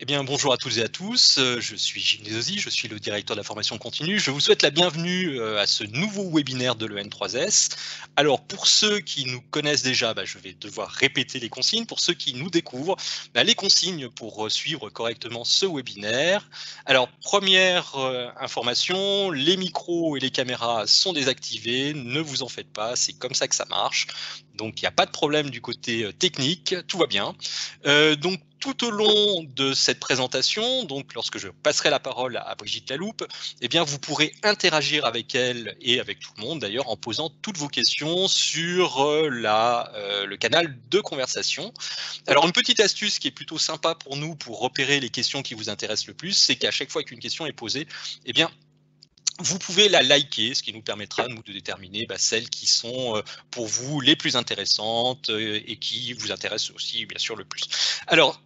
Eh bien, bonjour à toutes et à tous, je suis Gilles Desauzy, je suis le directeur de la formation continue. Je vous souhaite la bienvenue à ce nouveau webinaire de l'EN3S. Alors, pour ceux qui nous connaissent déjà, je vais devoir répéter les consignes. Pour ceux qui nous découvrent, les consignes pour suivre correctement ce webinaire. Alors, première information, les micros et les caméras sont désactivés. Ne vous en faites pas, c'est comme ça que ça marche. Donc, il n'y a pas de problème du côté technique, tout va bien. Donc, tout au long de cette présentation, donc lorsque je passerai la parole à Brigitte Laloupe, eh bien vous pourrez interagir avec elle et avec tout le monde d'ailleurs en posant toutes vos questions sur le canal de conversation. Alors une petite astuce qui est plutôt sympa pour nous pour repérer les questions qui vous intéressent le plus, c'est qu'à chaque fois qu'une question est posée, eh bien vous pouvez la liker, ce qui nous permettra nous de déterminer celles qui sont pour vous les plus intéressantes et qui vous intéressent aussi bien sûr le plus. Alors,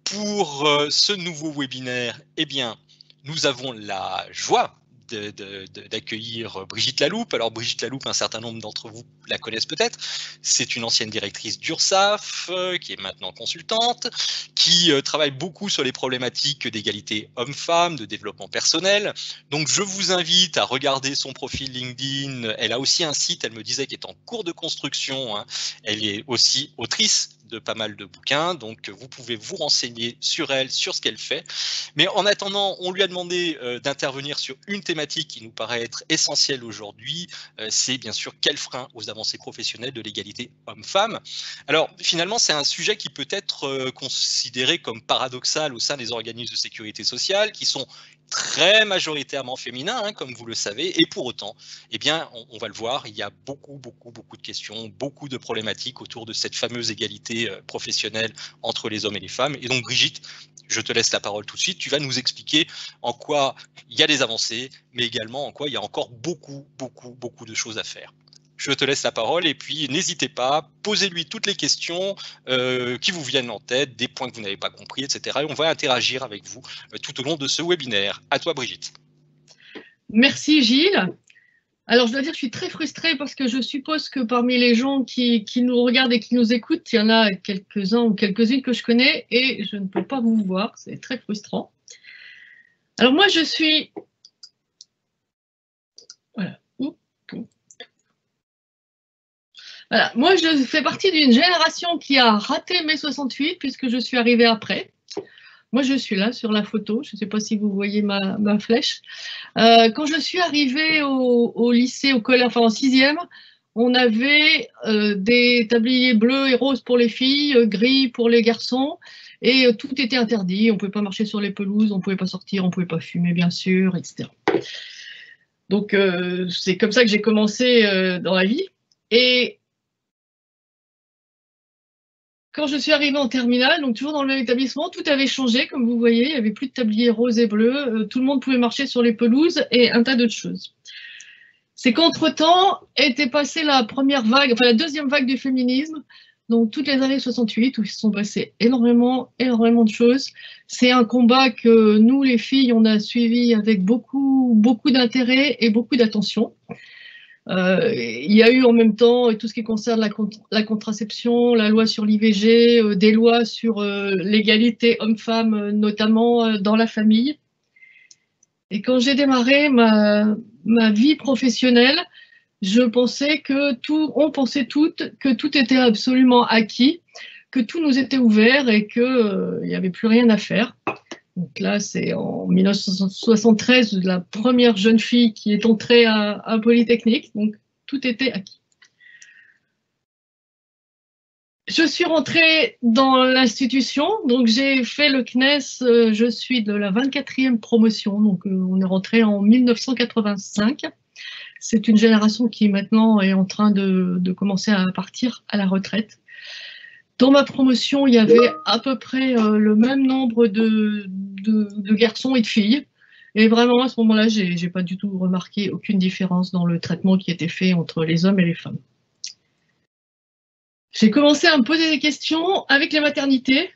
pour ce nouveau webinaire, eh bien, nous avons la joie d'accueillir Brigitte Laloupe. Alors Brigitte Laloupe, un certain nombre d'entre vous la connaissent peut-être. C'est une ancienne directrice d'URSSAF, qui est maintenant consultante, qui travaille beaucoup sur les problématiques d'égalité homme-femme, de développement personnel. Donc je vous invite à regarder son profil LinkedIn. Elle a aussi un site, elle me disait, qui est en cours de construction. Elle est aussi autrice de pas mal de bouquins, donc vous pouvez vous renseigner sur elle, sur ce qu'elle fait. Mais en attendant, on lui a demandé d'intervenir sur une thématique qui nous paraît être essentielle aujourd'hui, c'est bien sûr quel frein aux avancées professionnelles de l'égalité homme-femme. Alors finalement, c'est un sujet qui peut être considéré comme paradoxal au sein des organismes de sécurité sociale, qui sont très majoritairement féminins, comme vous le savez, et pour autant, eh bien, on va le voir, il y a beaucoup de questions, beaucoup de problématiques autour de cette fameuse égalité professionnelle entre les hommes et les femmes. Et donc, Brigitte, je te laisse la parole tout de suite. Tu vas nous expliquer en quoi il y a des avancées, mais également en quoi il y a encore beaucoup de choses à faire. Je te laisse la parole et puis n'hésitez pas, posez-lui toutes les questions qui vous viennent en tête, des points que vous n'avez pas compris, etc. Et on va interagir avec vous tout au long de ce webinaire. À toi, Brigitte. Merci, Gilles. Alors, je dois dire que je suis très frustrée parce que je suppose que parmi les gens qui nous regardent et qui nous écoutent, il y en a quelques-uns ou quelques-unes que je connais et je ne peux pas vous voir. C'est très frustrant. Alors, moi, je suis... Voilà. Voilà. Moi, je fais partie d'une génération qui a raté mai 68 puisque je suis arrivée après. Moi, je suis là sur la photo. Je ne sais pas si vous voyez ma flèche. Quand je suis arrivée au lycée, au collège, enfin en sixième, on avait des tabliers bleus et roses pour les filles, gris pour les garçons, et tout était interdit. On ne pouvait pas marcher sur les pelouses, on ne pouvait pas sortir, on ne pouvait pas fumer, bien sûr, etc. Donc, c'est comme ça que j'ai commencé dans la vie. Et quand je suis arrivée en terminale, donc toujours dans le même établissement, tout avait changé, comme vous voyez, il n'y avait plus de tabliers roses et bleus, tout le monde pouvait marcher sur les pelouses et un tas d'autres choses. C'est qu'entre-temps était passée la première vague, enfin la deuxième vague du féminisme, donc toutes les années 68, où il se sont passées énormément de choses. C'est un combat que nous, les filles, on a suivi avec beaucoup d'intérêt et beaucoup d'attention. Il y a eu en même temps tout ce qui concerne la contraception, la loi sur l'IVG, des lois sur l'égalité homme-femme, notamment dans la famille. Et quand j'ai démarré ma vie professionnelle, on pensait toutes que tout était absolument acquis, que tout nous était ouvert et qu'il n'y avait plus rien à faire. Donc là, c'est en 1973 la première jeune fille qui est entrée à Polytechnique, donc tout était acquis. Je suis rentrée dans l'institution, donc j'ai fait le CNES, je suis de la 24e promotion, donc on est rentré en 1985. C'est une génération qui maintenant est en train de commencer à partir à la retraite. Dans ma promotion, il y avait à peu près le même nombre de garçons et de filles. Et vraiment, à ce moment-là, j'ai pas du tout remarqué aucune différence dans le traitement qui était fait entre les hommes et les femmes. J'ai commencé à me poser des questions avec les maternités.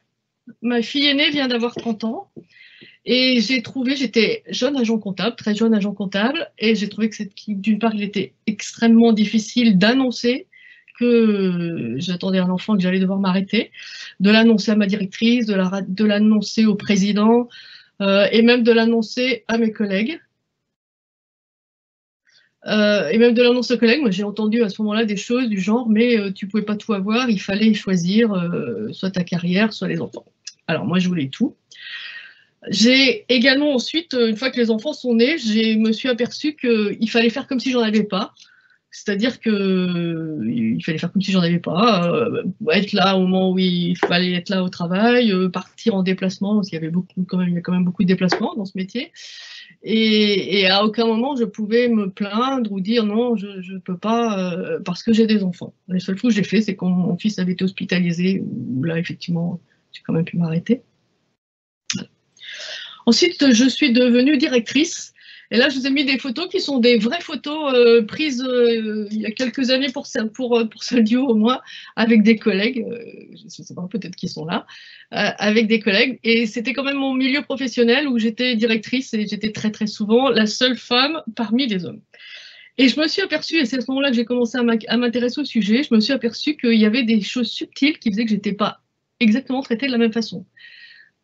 Ma fille aînée vient d'avoir 30 ans. Et j'étais jeune agent comptable, très jeune agent comptable, et j'ai trouvé que d'une part, il était extrêmement difficile d'annoncer que j'attendais un enfant, que j'allais devoir m'arrêter, de l'annoncer à ma directrice, de l'annoncer au président, et même de l'annoncer à mes collègues. Et même de l'annonce aux collègues, moi j'ai entendu à ce moment-là des choses du genre, mais tu pouvais pas tout avoir, il fallait choisir soit ta carrière, soit les enfants. Alors moi je voulais tout. J'ai également ensuite, une fois que les enfants sont nés, je me suis aperçue qu'il fallait faire comme si j'en avais pas. C'est-à-dire qu'il fallait faire comme si j'en avais pas, être là au moment où il fallait être là au travail, partir en déplacement, parce qu'il y avait il y a quand même beaucoup de déplacements dans ce métier. Et à aucun moment je pouvais me plaindre ou dire non, je peux pas parce que j'ai des enfants. Les seules fois que j'ai fait, c'est quand mon fils avait été hospitalisé, où là effectivement j'ai quand même pu m'arrêter. Ensuite, je suis devenue directrice. Et là, je vous ai mis des photos qui sont des vraies photos prises il y a quelques années pour ce duo au moins, avec des collègues, je ne sais pas, peut-être qu'ils sont là, avec des collègues. Et c'était quand même mon milieu professionnel où j'étais directrice et j'étais très très souvent la seule femme parmi les hommes. Et je me suis aperçue, et c'est à ce moment-là que j'ai commencé à m'intéresser au sujet, je me suis aperçue qu'il y avait des choses subtiles qui faisaient que je n'étais pas exactement traitée de la même façon.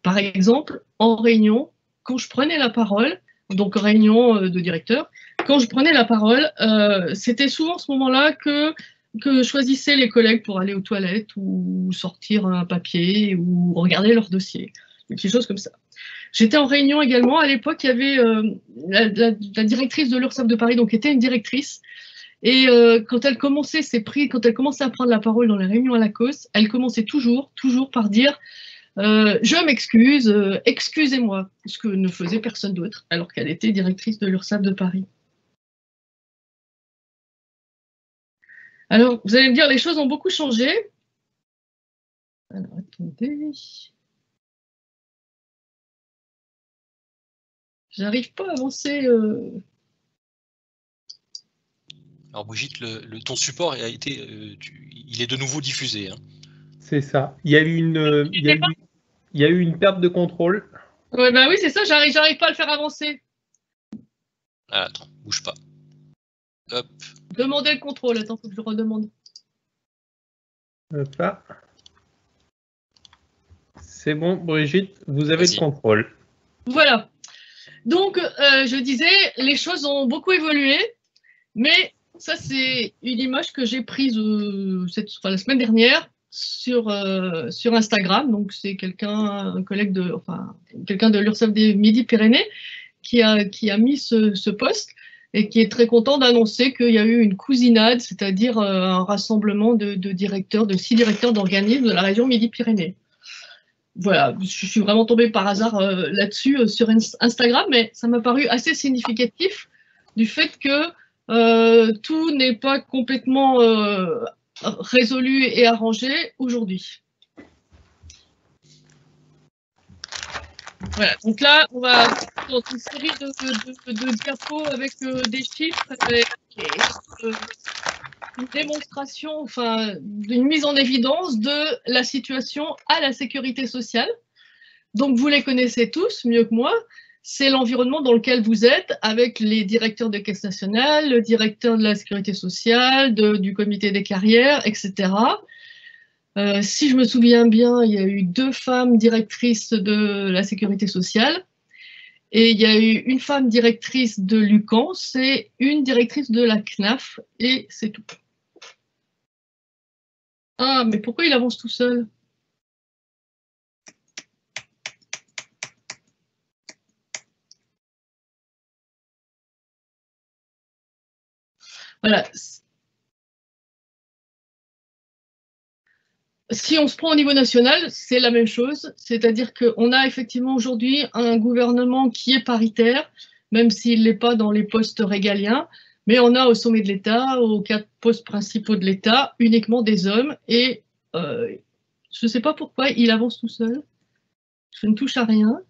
Par exemple, en réunion, quand je prenais la parole, donc réunion de directeur, quand je prenais la parole, c'était souvent ce moment-là que choisissaient les collègues pour aller aux toilettes ou sortir un papier ou regarder leur dossier, des petites choses comme ça. J'étais en réunion également, à l'époque, il y avait la directrice de l'URSSAF de Paris, donc était une directrice, et quand elle commençait à prendre la parole dans les réunions à la cause, elle commençait toujours par dire je m'excuse, excusez-moi, ce que ne faisait personne d'autre, alors qu'elle était directrice de l'URSSAF de Paris. Alors, vous allez me dire, les choses ont beaucoup changé. Alors, attendez. J'arrive pas à avancer. Alors Brigitte, ton support a été, il est de nouveau diffusé. Hein. C'est ça. Il y a eu une perte de contrôle. Ouais, bah oui, c'est ça, j'arrive pas à le faire avancer. Ah, attends, bouge pas. Hop. Demandez le contrôle, attends, faut que je le redemande. Hop là. C'est bon, Brigitte, vous avez le contrôle. Voilà. Donc, je disais, les choses ont beaucoup évolué, mais ça, c'est une image que j'ai prise la semaine dernière sur Instagram. Donc, c'est quelqu'un de l'URSSAF des Midi-Pyrénées qui a mis ce post et qui est très content d'annoncer qu'il y a eu une cousinade, c'est-à-dire un rassemblement de 6 directeurs d'organismes de la région Midi-Pyrénées. Voilà, je suis vraiment tombée par hasard là-dessus sur Instagram, mais ça m'a paru assez significatif du fait que tout n'est pas complètement résolu et arrangé aujourd'hui. Voilà, donc là, on va dans une série de diapos avec des chiffres et une démonstration, enfin, une mise en évidence de la situation à la sécurité sociale. Donc, vous les connaissez tous, mieux que moi. C'est l'environnement dans lequel vous êtes, avec les directeurs de caisse nationale, le directeur de la sécurité sociale, du comité des carrières, etc. Si je me souviens bien, il y a eu 2 femmes directrices de la sécurité sociale et il y a eu une femme directrice de l'UCANS et une directrice de la CNAF et c'est tout. Ah, mais pourquoi il avance tout seul? Voilà. Si on se prend au niveau national, c'est la même chose, c'est-à-dire qu'on a effectivement aujourd'hui un gouvernement qui est paritaire, même s'il n'est pas dans les postes régaliens, mais on a au sommet de l'État, aux 4 postes principaux de l'État, uniquement des hommes, et je ne sais pas pourquoi il avance tout seul, je ne touche à rien.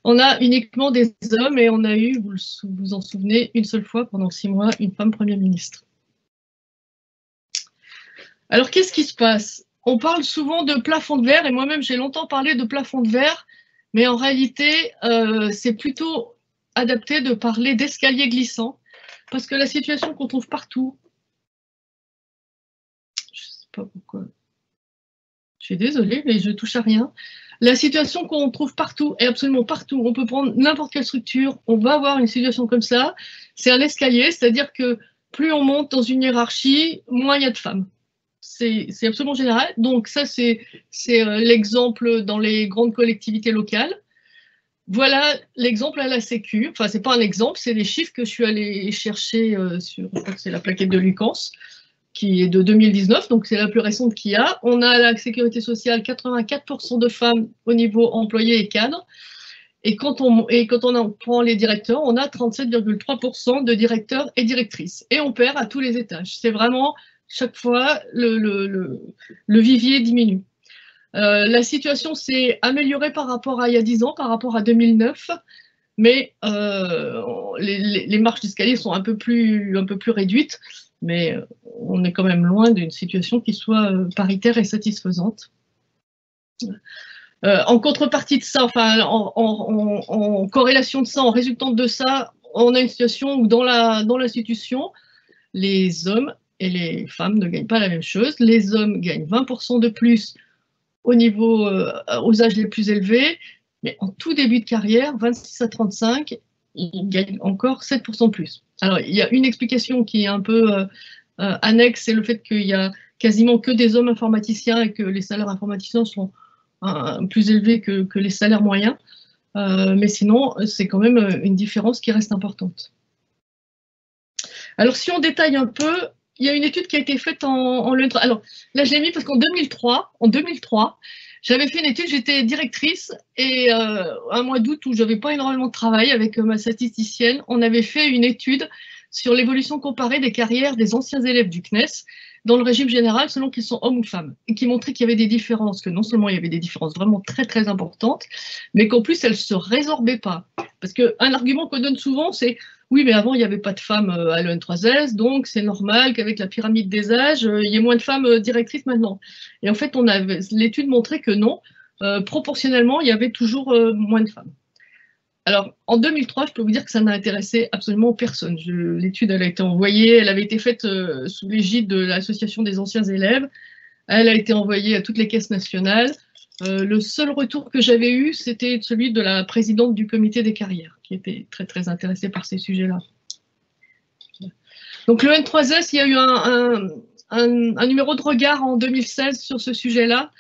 On a uniquement des hommes, et on a eu, vous vous en souvenez, une seule fois pendant 6 mois, une femme Premier ministre. Alors, qu'est-ce qui se passe? On parle souvent de plafond de verre, et moi-même, j'ai longtemps parlé de plafond de verre, mais en réalité, c'est plutôt adapté de parler d'escalier glissant, parce que la situation qu'on trouve partout, pas pourquoi. Je suis désolée, mais je touche à rien. La situation qu'on trouve partout, et absolument partout, on peut prendre n'importe quelle structure, on va avoir une situation comme ça. C'est un escalier, c'est-à-dire que plus on monte dans une hiérarchie, moins il y a de femmes. C'est absolument général. Donc ça, c'est l'exemple dans les grandes collectivités locales. Voilà l'exemple à la Sécu. Enfin, c'est pas un exemple, c'est les chiffres que je suis allée chercher sur, je crois que c'est la plaquette de Lucas, qui est de 2019, donc c'est la plus récente qu'il y a. On a à la Sécurité sociale 84% de femmes au niveau employé et cadre. Et quand on prend les directeurs, on a 37,3% de directeurs et directrices. Et on perd à tous les étages. C'est vraiment, chaque fois, le vivier diminue. La situation s'est améliorée par rapport à il y a 10 ans, par rapport à 2009, mais les marches d'escalier sont un peu plus réduites, mais on est quand même loin d'une situation qui soit paritaire et satisfaisante. En contrepartie de ça, enfin, en corrélation de ça, en résultante de ça, on a une situation où dans l'institution, les hommes et les femmes ne gagnent pas la même chose. Les hommes gagnent 20% de plus au niveau, aux âges les plus élevés, mais en tout début de carrière, 26 à 35, ils gagnent encore 7% de plus. Alors, il y a une explication qui est un peu annexe, c'est le fait qu'il y a quasiment que des hommes informaticiens et que les salaires informaticiens sont plus élevés que les salaires moyens. Mais sinon, c'est quand même une différence qui reste importante. Alors, si on détaille un peu, il y a une étude qui a été faite en LEN3. Alors, là, je l'ai mis parce qu'en 2003, j'avais fait une étude, j'étais directrice, et un mois d'août où j'avais pas énormément de travail avec ma statisticienne, on avait fait une étude sur l'évolution comparée des carrières des anciens élèves du CNES dans le régime général selon qu'ils sont hommes ou femmes, et qui montrait qu'il y avait des différences, que non seulement il y avait des différences vraiment très très importantes, mais qu'en plus elles ne se résorbaient pas. Parce qu'un argument qu'on donne souvent, c'est oui, mais avant il n'y avait pas de femmes à l'EN3S, donc c'est normal qu'avec la pyramide des âges, il y ait moins de femmes directrices maintenant. Et en fait, l'étude montrait que non, proportionnellement, il y avait toujours moins de femmes. Alors, en 2003, je peux vous dire que ça n'a intéressé absolument personne. L'étude, elle a été envoyée, elle avait été faite sous l'égide de l'Association des anciens élèves. Elle a été envoyée à toutes les caisses nationales. Le seul retour que j'avais eu, c'était celui de la présidente du comité des carrières, qui était très, très intéressée par ces sujets-là. Donc, le N3S, il y a eu un numéro de regard en 2016 sur ce sujet-là.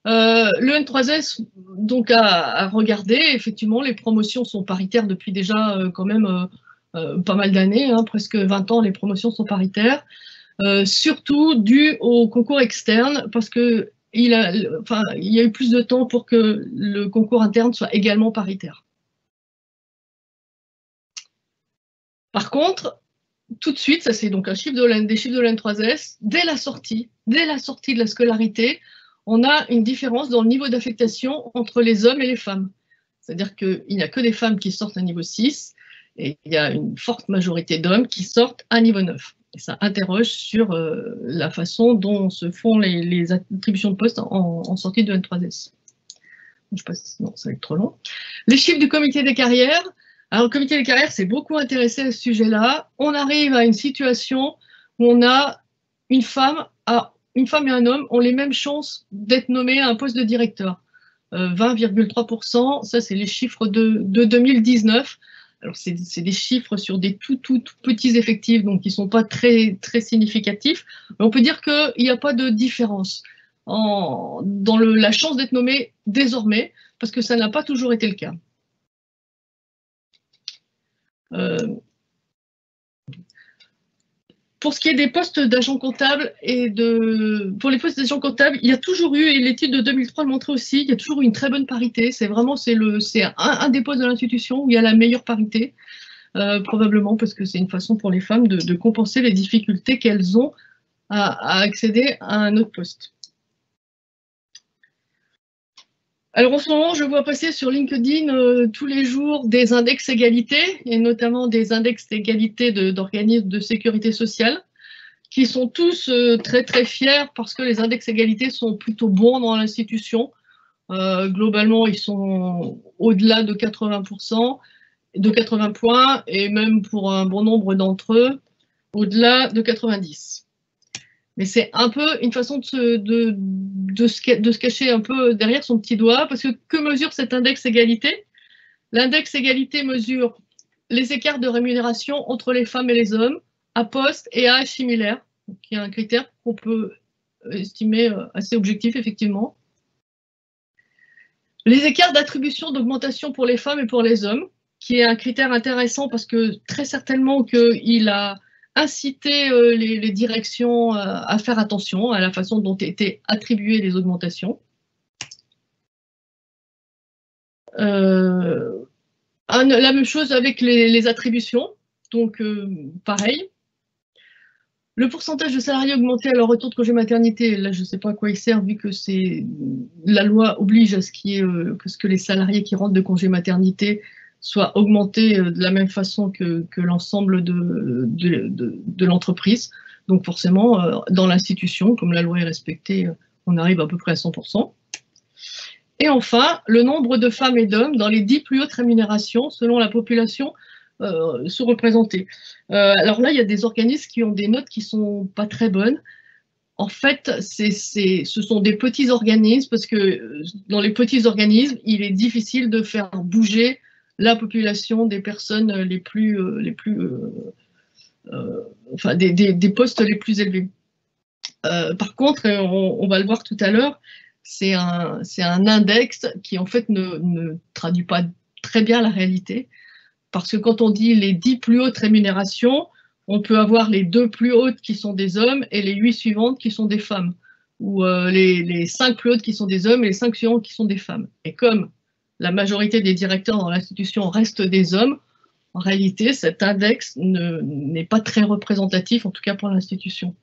Le N3S donc a regardé, effectivement, les promotions sont paritaires depuis déjà quand même pas mal d'années, hein, presque 20 ans, les promotions sont paritaires, surtout dû au concours externe, parce que il y a eu plus de temps pour que le concours interne soit également paritaire. Par contre, tout de suite, ça c'est donc un chiffre des chiffres de l'N3S, dès la sortie de la scolarité, on a une différence dans le niveau d'affectation entre les hommes et les femmes. C'est-à-dire qu'il n'y a que des femmes qui sortent à niveau 6 et il y a une forte majorité d'hommes qui sortent à niveau 9. Et ça interroge sur la façon dont se font les attributions de postes en sortie de N3S. Je passe, non, ça va être trop long. Les chiffres du comité des carrières. Alors, le comité des carrières s'est beaucoup intéressé à ce sujet-là. On arrive à une situation où on a une femme et un homme ont les mêmes chances d'être nommés à un poste de directeur. 20,3%, ça c'est les chiffres de 2019. Alors c'est des chiffres sur des tout petits effectifs, donc qui ne sont pas très, très significatifs. Mais on peut dire qu'il n'y a pas de différence dans la chance d'être nommé désormais, parce que ça n'a pas toujours été le cas. Pour ce qui est des postes d'agents comptables pour les postes d'agents comptables, il y a toujours eu, et l'étude de 2003 le montrait aussi, il y a toujours eu une très bonne parité. C'est vraiment un des postes de l'institution où il y a la meilleure parité, probablement parce que c'est une façon pour les femmes de compenser les difficultés qu'elles ont à accéder à un autre poste. Alors en ce moment, je vois passer sur LinkedIn tous les jours des index égalité, et notamment des index d'égalité d'organismes de sécurité sociale, qui sont tous très très fiers parce que les index égalité sont plutôt bons dans l'institution. Globalement, ils sont au-delà de 80%, de 80 points, et même pour un bon nombre d'entre eux, au-delà de 90. Mais c'est un peu une façon de se cacher un peu derrière son petit doigt, parce que mesure cet index égalité? L'index égalité mesure les écarts de rémunération entre les femmes et les hommes à poste et à âge similaire, qui est un critère qu'on peut estimer assez objectif, effectivement. Les écarts d'attribution d'augmentation pour les femmes et pour les hommes, qui est un critère intéressant parce que très certainement qu'il a incité les directions à faire attention à la façon dont étaient attribuées les augmentations. La même chose avec les attributions, donc pareil. Le pourcentage de salariés augmentés à leur retour de congé maternité, là je ne sais pas à quoi il sert vu que la loi oblige à ce que les salariés qui rentrent de congé maternité soient augmentés de la même façon que l'ensemble de l'entreprise. Donc forcément, dans l'institution, comme la loi est respectée, on arrive à peu près à 100%. Et enfin, le nombre de femmes et d'hommes dans les 10 plus hautes rémunérations selon la population sous-représentés. Alors là, il y a des organismes qui ont des notes qui ne sont pas très bonnes. En fait, ce sont des petits organismes parce que dans les petits organismes, il est difficile de faire bouger la population des personnes enfin, des postes les plus élevés. Par contre, on va le voir tout à l'heure, c'est un index qui en fait ne traduit pas très bien la réalité. Parce que quand on dit les 10 plus hautes rémunérations, on peut avoir les 2 plus hautes qui sont des hommes et les 8 suivantes qui sont des femmes. Ou les 5 plus hautes qui sont des hommes et les 5 suivantes qui sont des femmes. Et comme la majorité des directeurs dans l'institution restent des hommes, en réalité, cet index n'est pas très représentatif, en tout cas pour l'institution.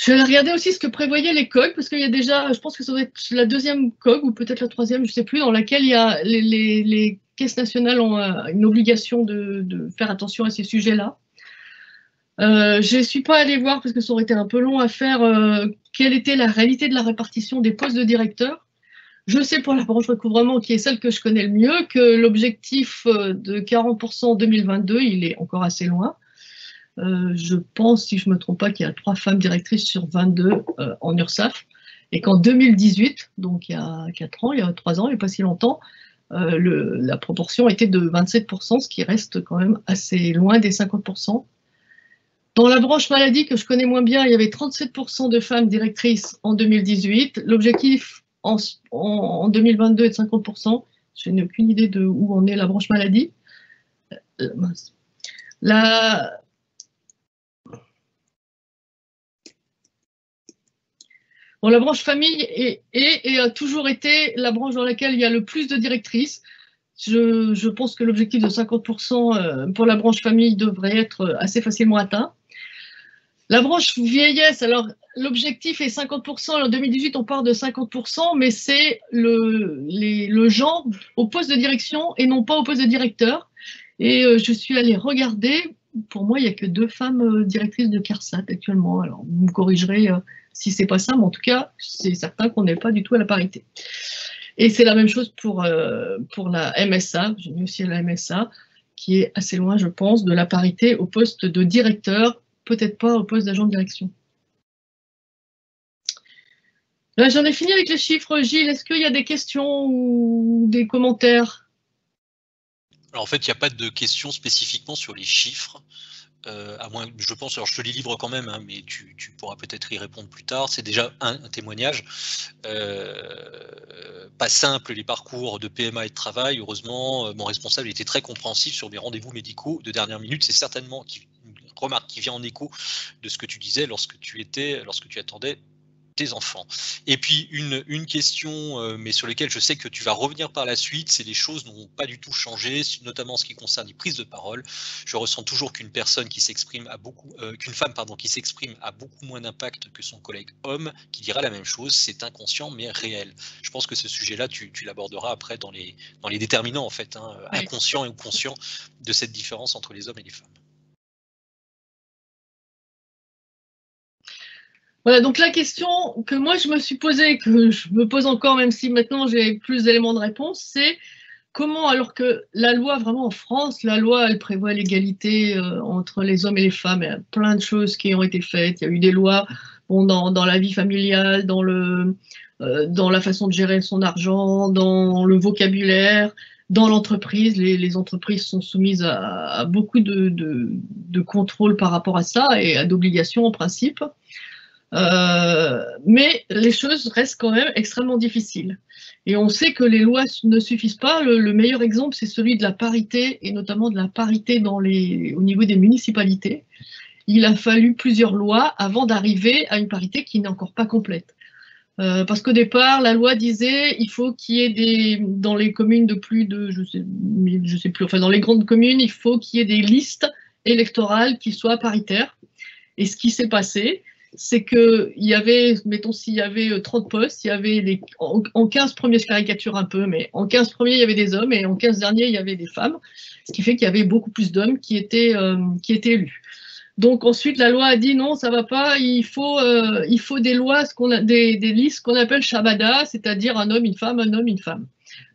Je vais regarder aussi ce que prévoyaient les COG, parce qu'il y a déjà, je pense que ça doit être la deuxième COG, ou peut-être la troisième, je ne sais plus, dans laquelle il y a les caisses nationales ont une obligation de faire attention à ces sujets-là. Je ne suis pas allée voir, parce que ça aurait été un peu long à faire, quelle était la réalité de la répartition des postes de directeurs. Je sais pour la branche recouvrement, qui est celle que je connais le mieux, que l'objectif de 40% en 2022, il est encore assez loin. Je pense, si je ne me trompe pas, qu'il y a 3 femmes directrices sur 22 en URSSAF, et qu'en 2018, donc il y a 4 ans, il y a 3 ans, il n'y a pas si longtemps, la proportion était de 27%, ce qui reste quand même assez loin des 50%. Dans la branche maladie, que je connais moins bien, il y avait 37% de femmes directrices en 2018. L'objectif en 2022 est de 50%. Je n'ai aucune idée de où en est la branche maladie. Bon, la branche famille et a toujours été la branche dans laquelle il y a le plus de directrices. Je pense que l'objectif de 50% pour la branche famille devrait être assez facilement atteint. La branche vieillesse, alors l'objectif est 50%, en 2018 on part de 50%, mais c'est le genre au poste de direction et non pas au poste de directeur. Et je suis allée regarder, pour moi il n'y a que 2 femmes directrices de CARSAT actuellement, alors vous me corrigerez si c'est pas ça, mais en tout cas c'est certain qu'on n'est pas du tout à la parité. Et c'est la même chose pour la MSA, j'ai mis aussi la MSA, qui est assez loin je pense de la parité au poste de directeur, peut-être pas au poste d'agent de direction. Là, j'en ai fini avec les chiffres. Gilles, est-ce qu'il y a des questions ou des commentaires? Alors en fait, il n'y a pas de questions spécifiquement sur les chiffres, à moins, je pense, alors je te les livre quand même, hein, mais tu pourras peut-être y répondre plus tard. C'est déjà un témoignage. Pas simple les parcours de PMA et de travail. Heureusement, mon responsable était très compréhensif sur mes rendez-vous médicaux de dernière minute. C'est certainement une remarque qui vient en écho de ce que tu disais lorsque tu attendais tes enfants. Et puis une question, mais sur lesquelles je sais que tu vas revenir par la suite, c'est les choses n'ont pas du tout changé, notamment en ce qui concerne les prises de parole. Je ressens toujours qu'une personne qui s'exprime qu'une femme qui s'exprime a beaucoup moins d'impact que son collègue homme qui dira la même chose. C'est inconscient mais réel. Je pense que ce sujet-là, tu l'aborderas après dans les déterminants en fait, hein, oui. Inconscients et conscients de cette différence entre les hommes et les femmes. Voilà, donc la question que moi je me suis posée, que je me pose encore, même si maintenant j'ai plus d'éléments de réponse, c'est comment, alors que la loi, vraiment en France, la loi, elle prévoit l'égalité entre les hommes et les femmes. Il y a plein de choses qui ont été faites. Il y a eu des lois bon, dans la vie familiale, dans la façon de gérer son argent, dans le vocabulaire, dans l'entreprise. Les entreprises sont soumises à beaucoup de contrôles par rapport à ça et à d'obligations en principe. Mais les choses restent quand même extrêmement difficiles. Et on sait que les lois ne suffisent pas. Le meilleur exemple, c'est celui de la parité, et notamment de la parité au niveau des municipalités. Il a fallu plusieurs lois avant d'arriver à une parité qui n'est encore pas complète. Parce qu'au départ, la loi disait il faut qu'il y ait dans les communes de plus de, je sais plus, enfin dans les grandes communes, il faut qu'il y ait des listes électorales qui soient paritaires. Et ce qui s'est passé, c'est qu'il y avait, mettons, s'il y avait 30 postes, il y avait en 15 premiers, je caricature un peu, mais en 15 premiers, il y avait des hommes et en 15 derniers, il y avait des femmes, ce qui fait qu'il y avait beaucoup plus d'hommes qui étaient élus. Donc ensuite, la loi a dit non, ça va pas, il faut des lois, des listes qu'on appelle Shabada, c'est-à-dire un homme, une femme, un homme, une femme.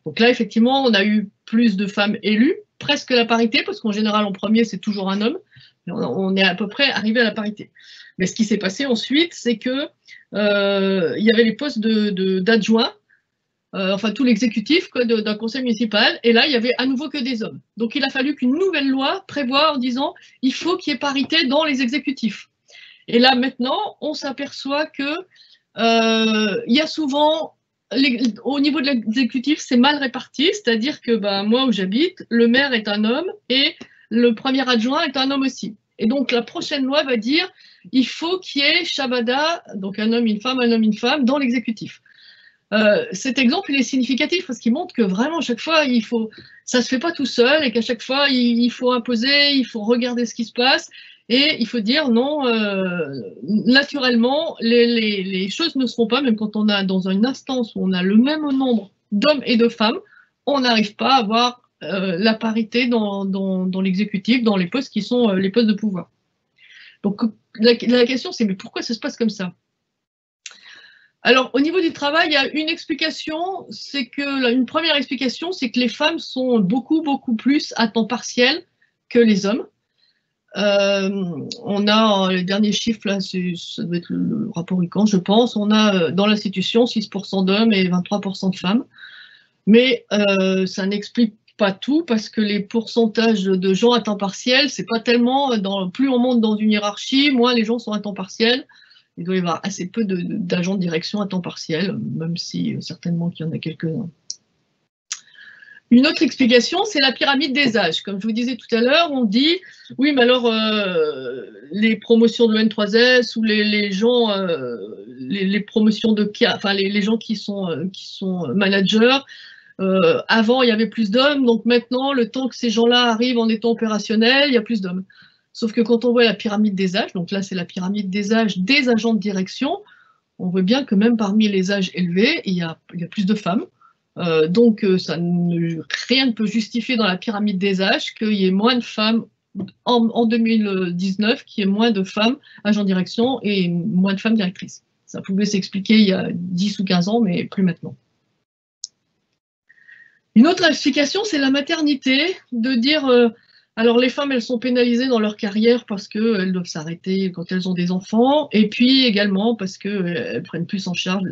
Donc là, effectivement, on a eu plus de femmes élues, presque la parité, parce qu'en général, en premier, c'est toujours un homme. On est à peu près arrivé à la parité. Mais ce qui s'est passé ensuite, c'est que il y avait les postes d'adjoints, enfin tout l'exécutif d'un conseil municipal, et là il y avait à nouveau que des hommes. Donc il a fallu qu'une nouvelle loi prévoie en disant il faut qu'il y ait parité dans les exécutifs. Et là maintenant, on s'aperçoit que il y a souvent au niveau de l'exécutif, c'est mal réparti, c'est-à-dire que moi où j'habite, le maire est un homme et le premier adjoint est un homme aussi. Et donc la prochaine loi va dire il faut qu'il y ait Shabada, donc un homme, une femme, dans l'exécutif. Cet exemple, il est significatif parce qu'il montre que vraiment, chaque fois, ça ne se fait pas tout seul et qu'à chaque fois, il faut imposer, il faut regarder ce qui se passe et il faut dire non, naturellement, les choses ne seront pas, même quand on a dans une instance où on a le même nombre d'hommes et de femmes, on n'arrive pas à avoir la parité dans l'exécutif, dans les postes qui sont les postes de pouvoir. Donc la question c'est mais pourquoi ça se passe comme ça? Alors au niveau du travail, il y a une explication, une première explication, c'est que les femmes sont beaucoup plus à temps partiel que les hommes. On a les derniers chiffres là, ça doit être le rapport UCAN, je pense. On a dans l'institution 6% d'hommes et 23% de femmes, mais ça n'explique pas tout parce que les pourcentages de gens à temps partiel, c'est pas tellement plus on monte dans une hiérarchie, moins les gens sont à temps partiel. Il doit y avoir assez peu d'agents de direction à temps partiel, même si certainement qu'il y en a quelques-uns. Une autre explication, c'est la pyramide des âges. Comme je vous disais tout à l'heure, on dit oui, mais alors les promotions de l'N3S ou les gens, les promotions de enfin les gens qui sont managers. Avant, il y avait plus d'hommes, donc maintenant, le temps que ces gens-là arrivent en étant opérationnels, il y a plus d'hommes. Sauf que quand on voit la pyramide des âges, donc là, c'est la pyramide des âges des agents de direction, on voit bien que même parmi les âges élevés, il y a plus de femmes. Donc, rien ne peut justifier dans la pyramide des âges qu'il y ait moins de femmes en 2019, qu'il y ait moins de femmes agents de direction et moins de femmes directrices. Ça pouvait s'expliquer il y a 10 ou 15 ans, mais plus maintenant. Une autre explication, c'est la maternité, de dire, alors les femmes, elles sont pénalisées dans leur carrière parce qu'elles doivent s'arrêter quand elles ont des enfants, et puis également parce qu'elles prennent plus en charge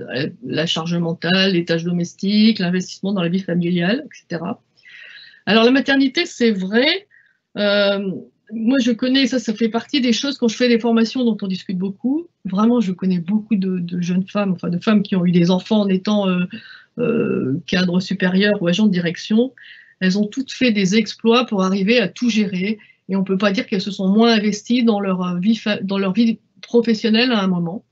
la charge mentale, les tâches domestiques, l'investissement dans la vie familiale, etc. Alors la maternité, c'est vrai, moi je connais, ça fait partie des choses quand je fais des formations dont on discute beaucoup, vraiment je connais beaucoup de jeunes femmes, enfin de femmes qui ont eu des enfants en étant cadre supérieur ou agent de direction, elles ont toutes fait des exploits pour arriver à tout gérer et on ne peut pas dire qu'elles se sont moins investies dans leur vie professionnelle à un moment.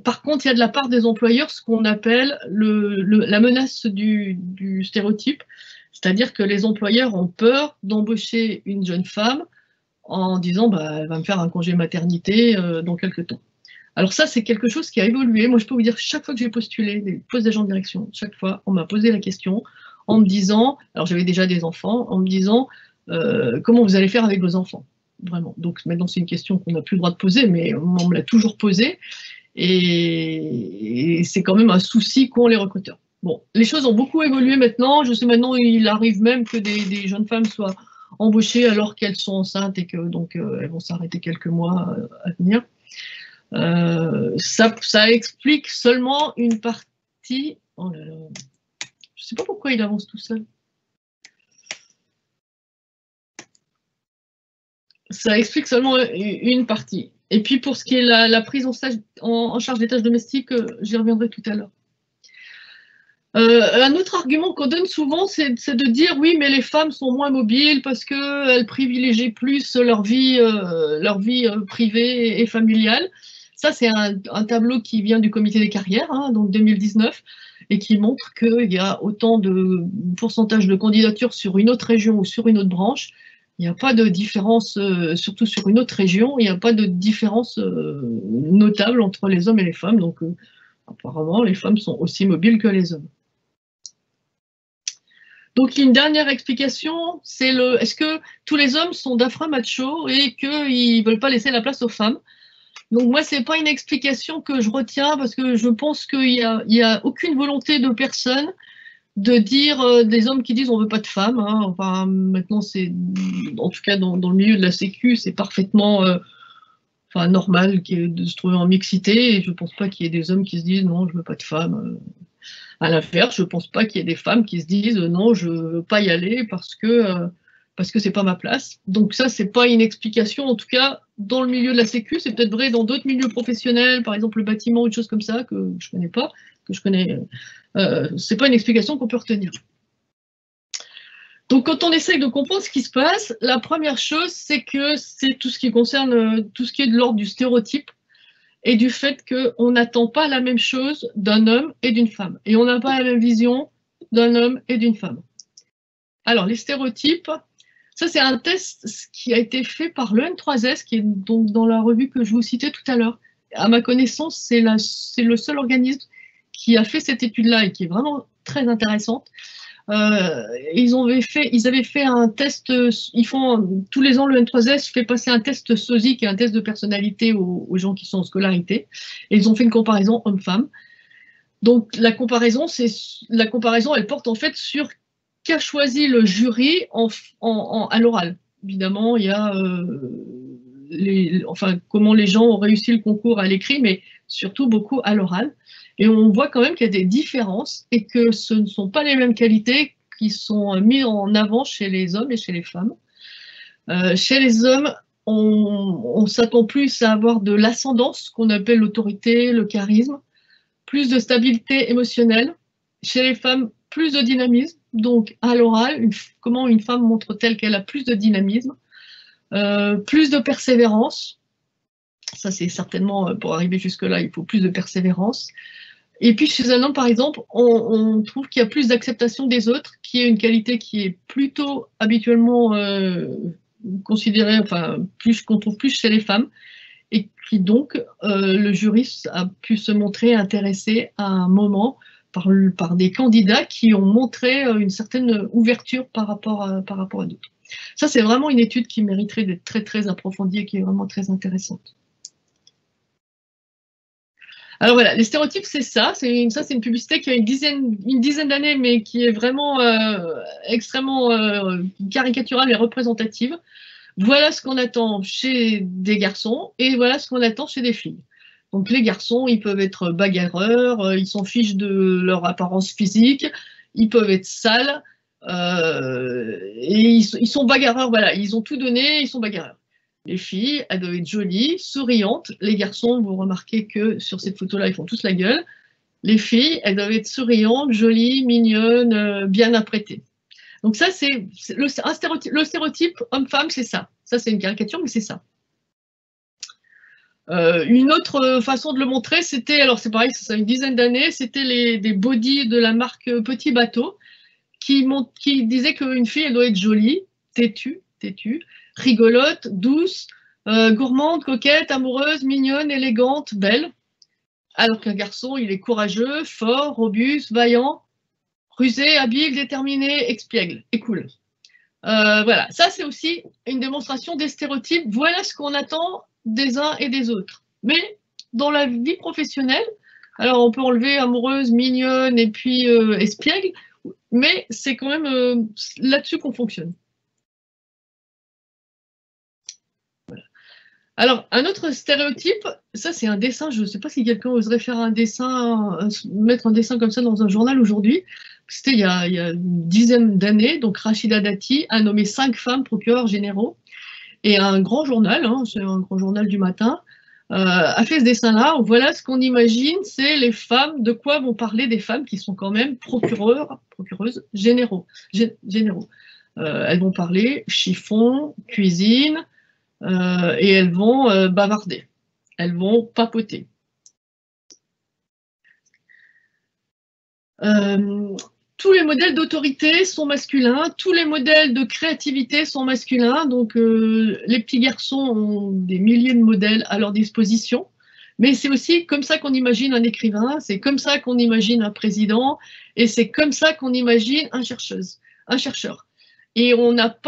Par contre, il y a de la part des employeurs ce qu'on appelle la menace du stéréotype, c'est-à-dire que les employeurs ont peur d'embaucher une jeune femme en disant elle va me faire un congé maternité dans quelques temps. Alors ça, c'est quelque chose qui a évolué. Moi, je peux vous dire, chaque fois que j'ai postulé des postes d'agent de direction, chaque fois, on m'a posé la question en me disant, alors j'avais déjà des enfants, en me disant, comment vous allez faire avec vos enfants? Vraiment. Donc maintenant, c'est une question qu'on n'a plus le droit de poser, mais on me l'a toujours posée. Et c'est quand même un souci qu'ont les recruteurs. Bon, les choses ont beaucoup évolué maintenant. Je sais maintenant, il arrive même que des jeunes femmes soient embauchées alors qu'elles sont enceintes et que donc elles vont s'arrêter quelques mois à venir. Ça explique seulement une partie. Oh là là. Je ne sais pas pourquoi il avance tout seul. Ça explique seulement une partie. Et puis pour ce qui est la prise en charge des tâches domestiques, j'y reviendrai tout à l'heure. Un autre argument qu'on donne souvent, c'est de dire oui, mais les femmes sont moins mobiles parce qu'elles privilégient plus leur vie privée et familiale. Ça, c'est un tableau qui vient du comité des carrières, hein, donc 2019, et qui montre qu'il y a autant de pourcentage de candidatures sur une autre région ou sur une autre branche. Il n'y a pas de différence, surtout sur une autre région, il n'y a pas de différence notable entre les hommes et les femmes. Donc, apparemment, les femmes sont aussi mobiles que les hommes. Donc, une dernière explication, c'est est-ce que tous les hommes sont d'affreux machos et qu'ils ne veulent pas laisser la place aux femmes? Donc, moi, ce n'est pas une explication que je retiens parce que je pense qu'il n'y a aucune volonté de personne de dire des hommes qui disent on veut pas de femmes. Hein. Enfin, maintenant, c'est en tout cas dans le milieu de la Sécu, c'est parfaitement normal de se trouver en mixité. Et je pense pas qu'il y ait des hommes qui se disent non, je veux pas de femmes. À l'inverse, je pense pas qu'il y ait des femmes qui se disent non, je veux pas y aller parce que c'est pas ma place. Donc ça, c'est pas une explication. En tout cas, dans le milieu de la Sécu, c'est peut-être vrai dans d'autres milieux professionnels, par exemple le bâtiment ou des choses comme ça que je connais pas, que je connais. C'est pas une explication qu'on peut retenir. Donc, quand on essaye de comprendre ce qui se passe, la première chose, c'est que c'est tout ce qui concerne tout ce qui est de l'ordre du stéréotype et du fait qu'on n'attend pas la même chose d'un homme et d'une femme. Et on n'a pas la même vision d'un homme et d'une femme. Alors, les stéréotypes, ça, c'est un test qui a été fait par l'EN3S, qui est donc dans la revue que je vous citais tout à l'heure. À ma connaissance, c'est le seul organisme qui a fait cette étude-là et qui est vraiment très intéressante. Ils avaient fait un test, tous les ans, le N3S fait passer un test SOSI, qui est un test de personnalité aux gens qui sont en scolarité, et ils ont fait une comparaison homme-femme. Donc la comparaison, elle porte en fait sur qu'a choisi le jury à l'oral. Évidemment, il y a comment les gens ont réussi le concours à l'écrit, mais surtout beaucoup à l'oral. Et on voit quand même qu'il y a des différences et que ce ne sont pas les mêmes qualités qui sont mises en avant chez les hommes et chez les femmes. Chez les hommes, on s'attend plus à avoir de l'ascendance, qu'on appelle l'autorité, le charisme, plus de stabilité émotionnelle. Chez les femmes, plus de dynamisme. Donc, à l'oral, comment une femme montre-t-elle qu'elle a plus de dynamisme, plus de persévérance. Ça, c'est certainement, pour arriver jusque-là, il faut plus de persévérance. Et puis, chez un homme, par exemple, on trouve qu'il y a plus d'acceptation des autres, qui est une qualité qui est plutôt habituellement considérée, qu'on trouve plus chez les femmes, et qui donc, le jury a pu se montrer intéressé à un moment par des candidats qui ont montré une certaine ouverture par rapport à d'autres. Ça, c'est vraiment une étude qui mériterait d'être très, très approfondie et qui est vraiment très intéressante. Alors voilà, les stéréotypes, c'est ça. C'est une publicité qui a une dizaine d'années, mais qui est vraiment extrêmement caricaturale et représentative. Voilà ce qu'on attend chez des garçons et voilà ce qu'on attend chez des filles. Donc les garçons, ils peuvent être bagarreurs, ils s'en fichent de leur apparence physique, ils peuvent être sales, et ils sont bagarreurs, voilà, ils ont tout donné, ils sont bagarreurs. Les filles, elles doivent être jolies, souriantes. Les garçons, vous remarquez que sur cette photo-là, ils font tous la gueule. Les filles, elles doivent être souriantes, jolies, mignonnes, bien apprêtées. Donc ça, c'est le stéréotype homme-femme, c'est ça. Ça, c'est une caricature, mais c'est ça. Une autre façon de le montrer, c'était, alors c'est pareil, ça a une dizaine d'années, c'était des bodys de la marque Petit Bateau qui disaient qu'une fille, elle doit être jolie, têtue, rigolote, douce, gourmande, coquette, amoureuse, mignonne, élégante, belle. Alors qu'un garçon, il est courageux, fort, robuste, vaillant, rusé, habile, déterminé, espiègle et cool. Voilà, ça c'est aussi une démonstration des stéréotypes. Voilà ce qu'on attend des uns et des autres. Mais dans la vie professionnelle, Alors, on peut enlever amoureuse, mignonne et puis espiègle, mais c'est quand même là-dessus qu'on fonctionne. Voilà. Alors, un autre stéréotype, ça c'est un dessin, je ne sais pas si quelqu'un oserait faire un dessin, mettre un dessin comme ça dans un journal aujourd'hui. C'était il y a une dizaine d'années, donc Rachida Dati a nommé 5 femmes procureurs généraux. Et un grand journal, hein, c'est un grand journal du matin, a fait ce dessin-là. Voilà ce qu'on imagine, c'est les femmes, de quoi vont parler des femmes qui sont quand même procureuses généraux. Elles vont parler chiffon, cuisine, et elles vont bavarder. Elles vont papoter. Tous les modèles d'autorité sont masculins, tous les modèles de créativité sont masculins, donc les petits garçons ont des milliers de modèles à leur disposition, mais c'est aussi comme ça qu'on imagine un écrivain, c'est comme ça qu'on imagine un président, et c'est comme ça qu'on imagine un chercheur. Et on n'a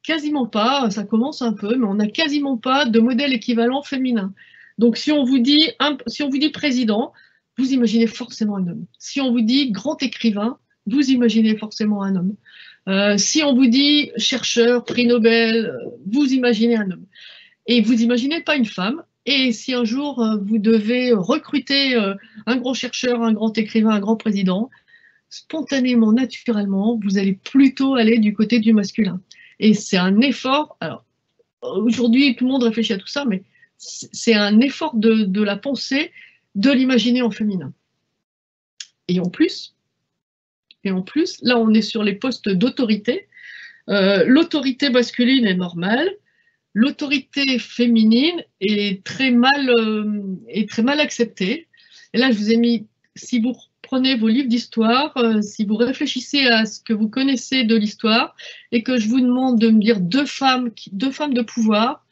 quasiment pas, ça commence un peu, mais on n'a quasiment pas de modèle équivalent féminin. Donc si on vous dit président, vous imaginez forcément un homme. Si on vous dit grand écrivain, vous imaginez forcément un homme. Si on vous dit chercheur, prix Nobel, vous imaginez un homme. Et vous imaginez pas une femme. Et si un jour vous devez recruter un grand chercheur, un grand écrivain, un grand président, spontanément, naturellement, vous allez plutôt aller du côté du masculin. Et c'est un effort. Alors, aujourd'hui, tout le monde réfléchit à tout ça, mais c'est un effort de la pensée, de l'imaginer en féminin. Et en plus, là on est sur les postes d'autorité. L'autorité masculine est normale, l'autorité féminine est très mal acceptée. Et là je vous ai mis, si vous prenez vos livres d'histoire, si vous réfléchissez à ce que vous connaissez de l'histoire et que je vous demande de me dire deux femmes de pouvoir,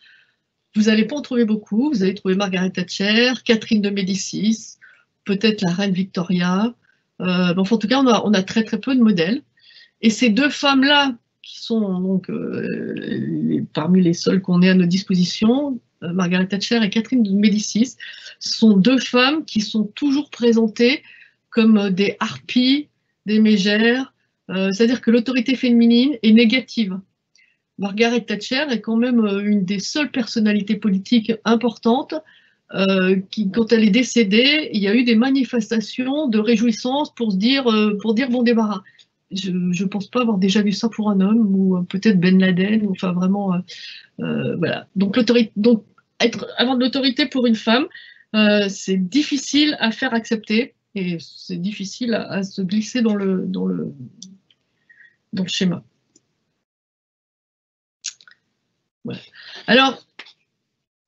vous n'allez pas en trouver beaucoup. Vous allez trouver Margaret Thatcher, Catherine de Médicis, peut-être la reine Victoria. Enfin, en tout cas, on a très très peu de modèles. Et ces deux femmes-là, qui sont donc parmi les seules qu'on ait à notre disposition, Margaret Thatcher et Catherine de Médicis, sont deux femmes qui sont toujours présentées comme des harpies, des mégères. C'est-à-dire que l'autorité féminine est négative. Margaret Thatcher est quand même une des seules personnalités politiques importantes qui, quand elle est décédée, il y a eu des manifestations de réjouissance pour dire bon débarras. Je ne pense pas avoir déjà vu ça pour un homme, ou peut-être Ben Laden, enfin vraiment, voilà. Donc avoir de l'autorité pour une femme, c'est difficile à faire accepter, et c'est difficile à se glisser dans le schéma. Ouais. Alors,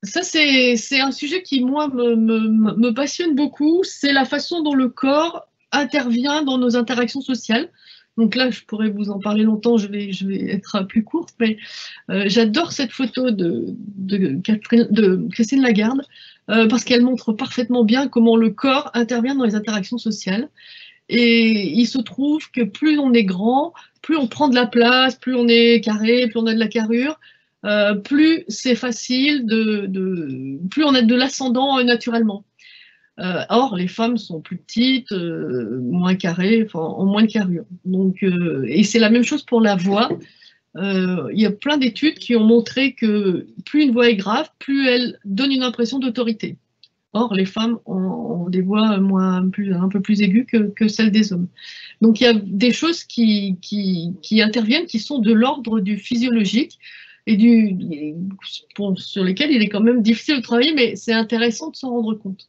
ça c'est un sujet qui, moi, me passionne beaucoup, c'est la façon dont le corps intervient dans nos interactions sociales. Donc là, je pourrais vous en parler longtemps, je vais être plus courte, mais j'adore cette photo de Christine Lagarde, parce qu'elle montre parfaitement bien comment le corps intervient dans les interactions sociales. Et il se trouve que plus on est grand, plus on prend de la place, plus on est carré, plus on a de la carrure, plus c'est facile, plus on a de l'ascendant naturellement. Or, les femmes sont plus petites, moins carrées, enfin, ont moins de carrure. Donc, et c'est la même chose pour la voix. Il y a plein d'études qui ont montré que plus une voix est grave, plus elle donne une impression d'autorité. Or, les femmes ont des voix un peu plus aiguës que celles des hommes. Donc, il y a des choses qui interviennent, qui sont de l'ordre du physiologique, et sur lesquelles il est quand même difficile de travailler, mais c'est intéressant de s'en rendre compte.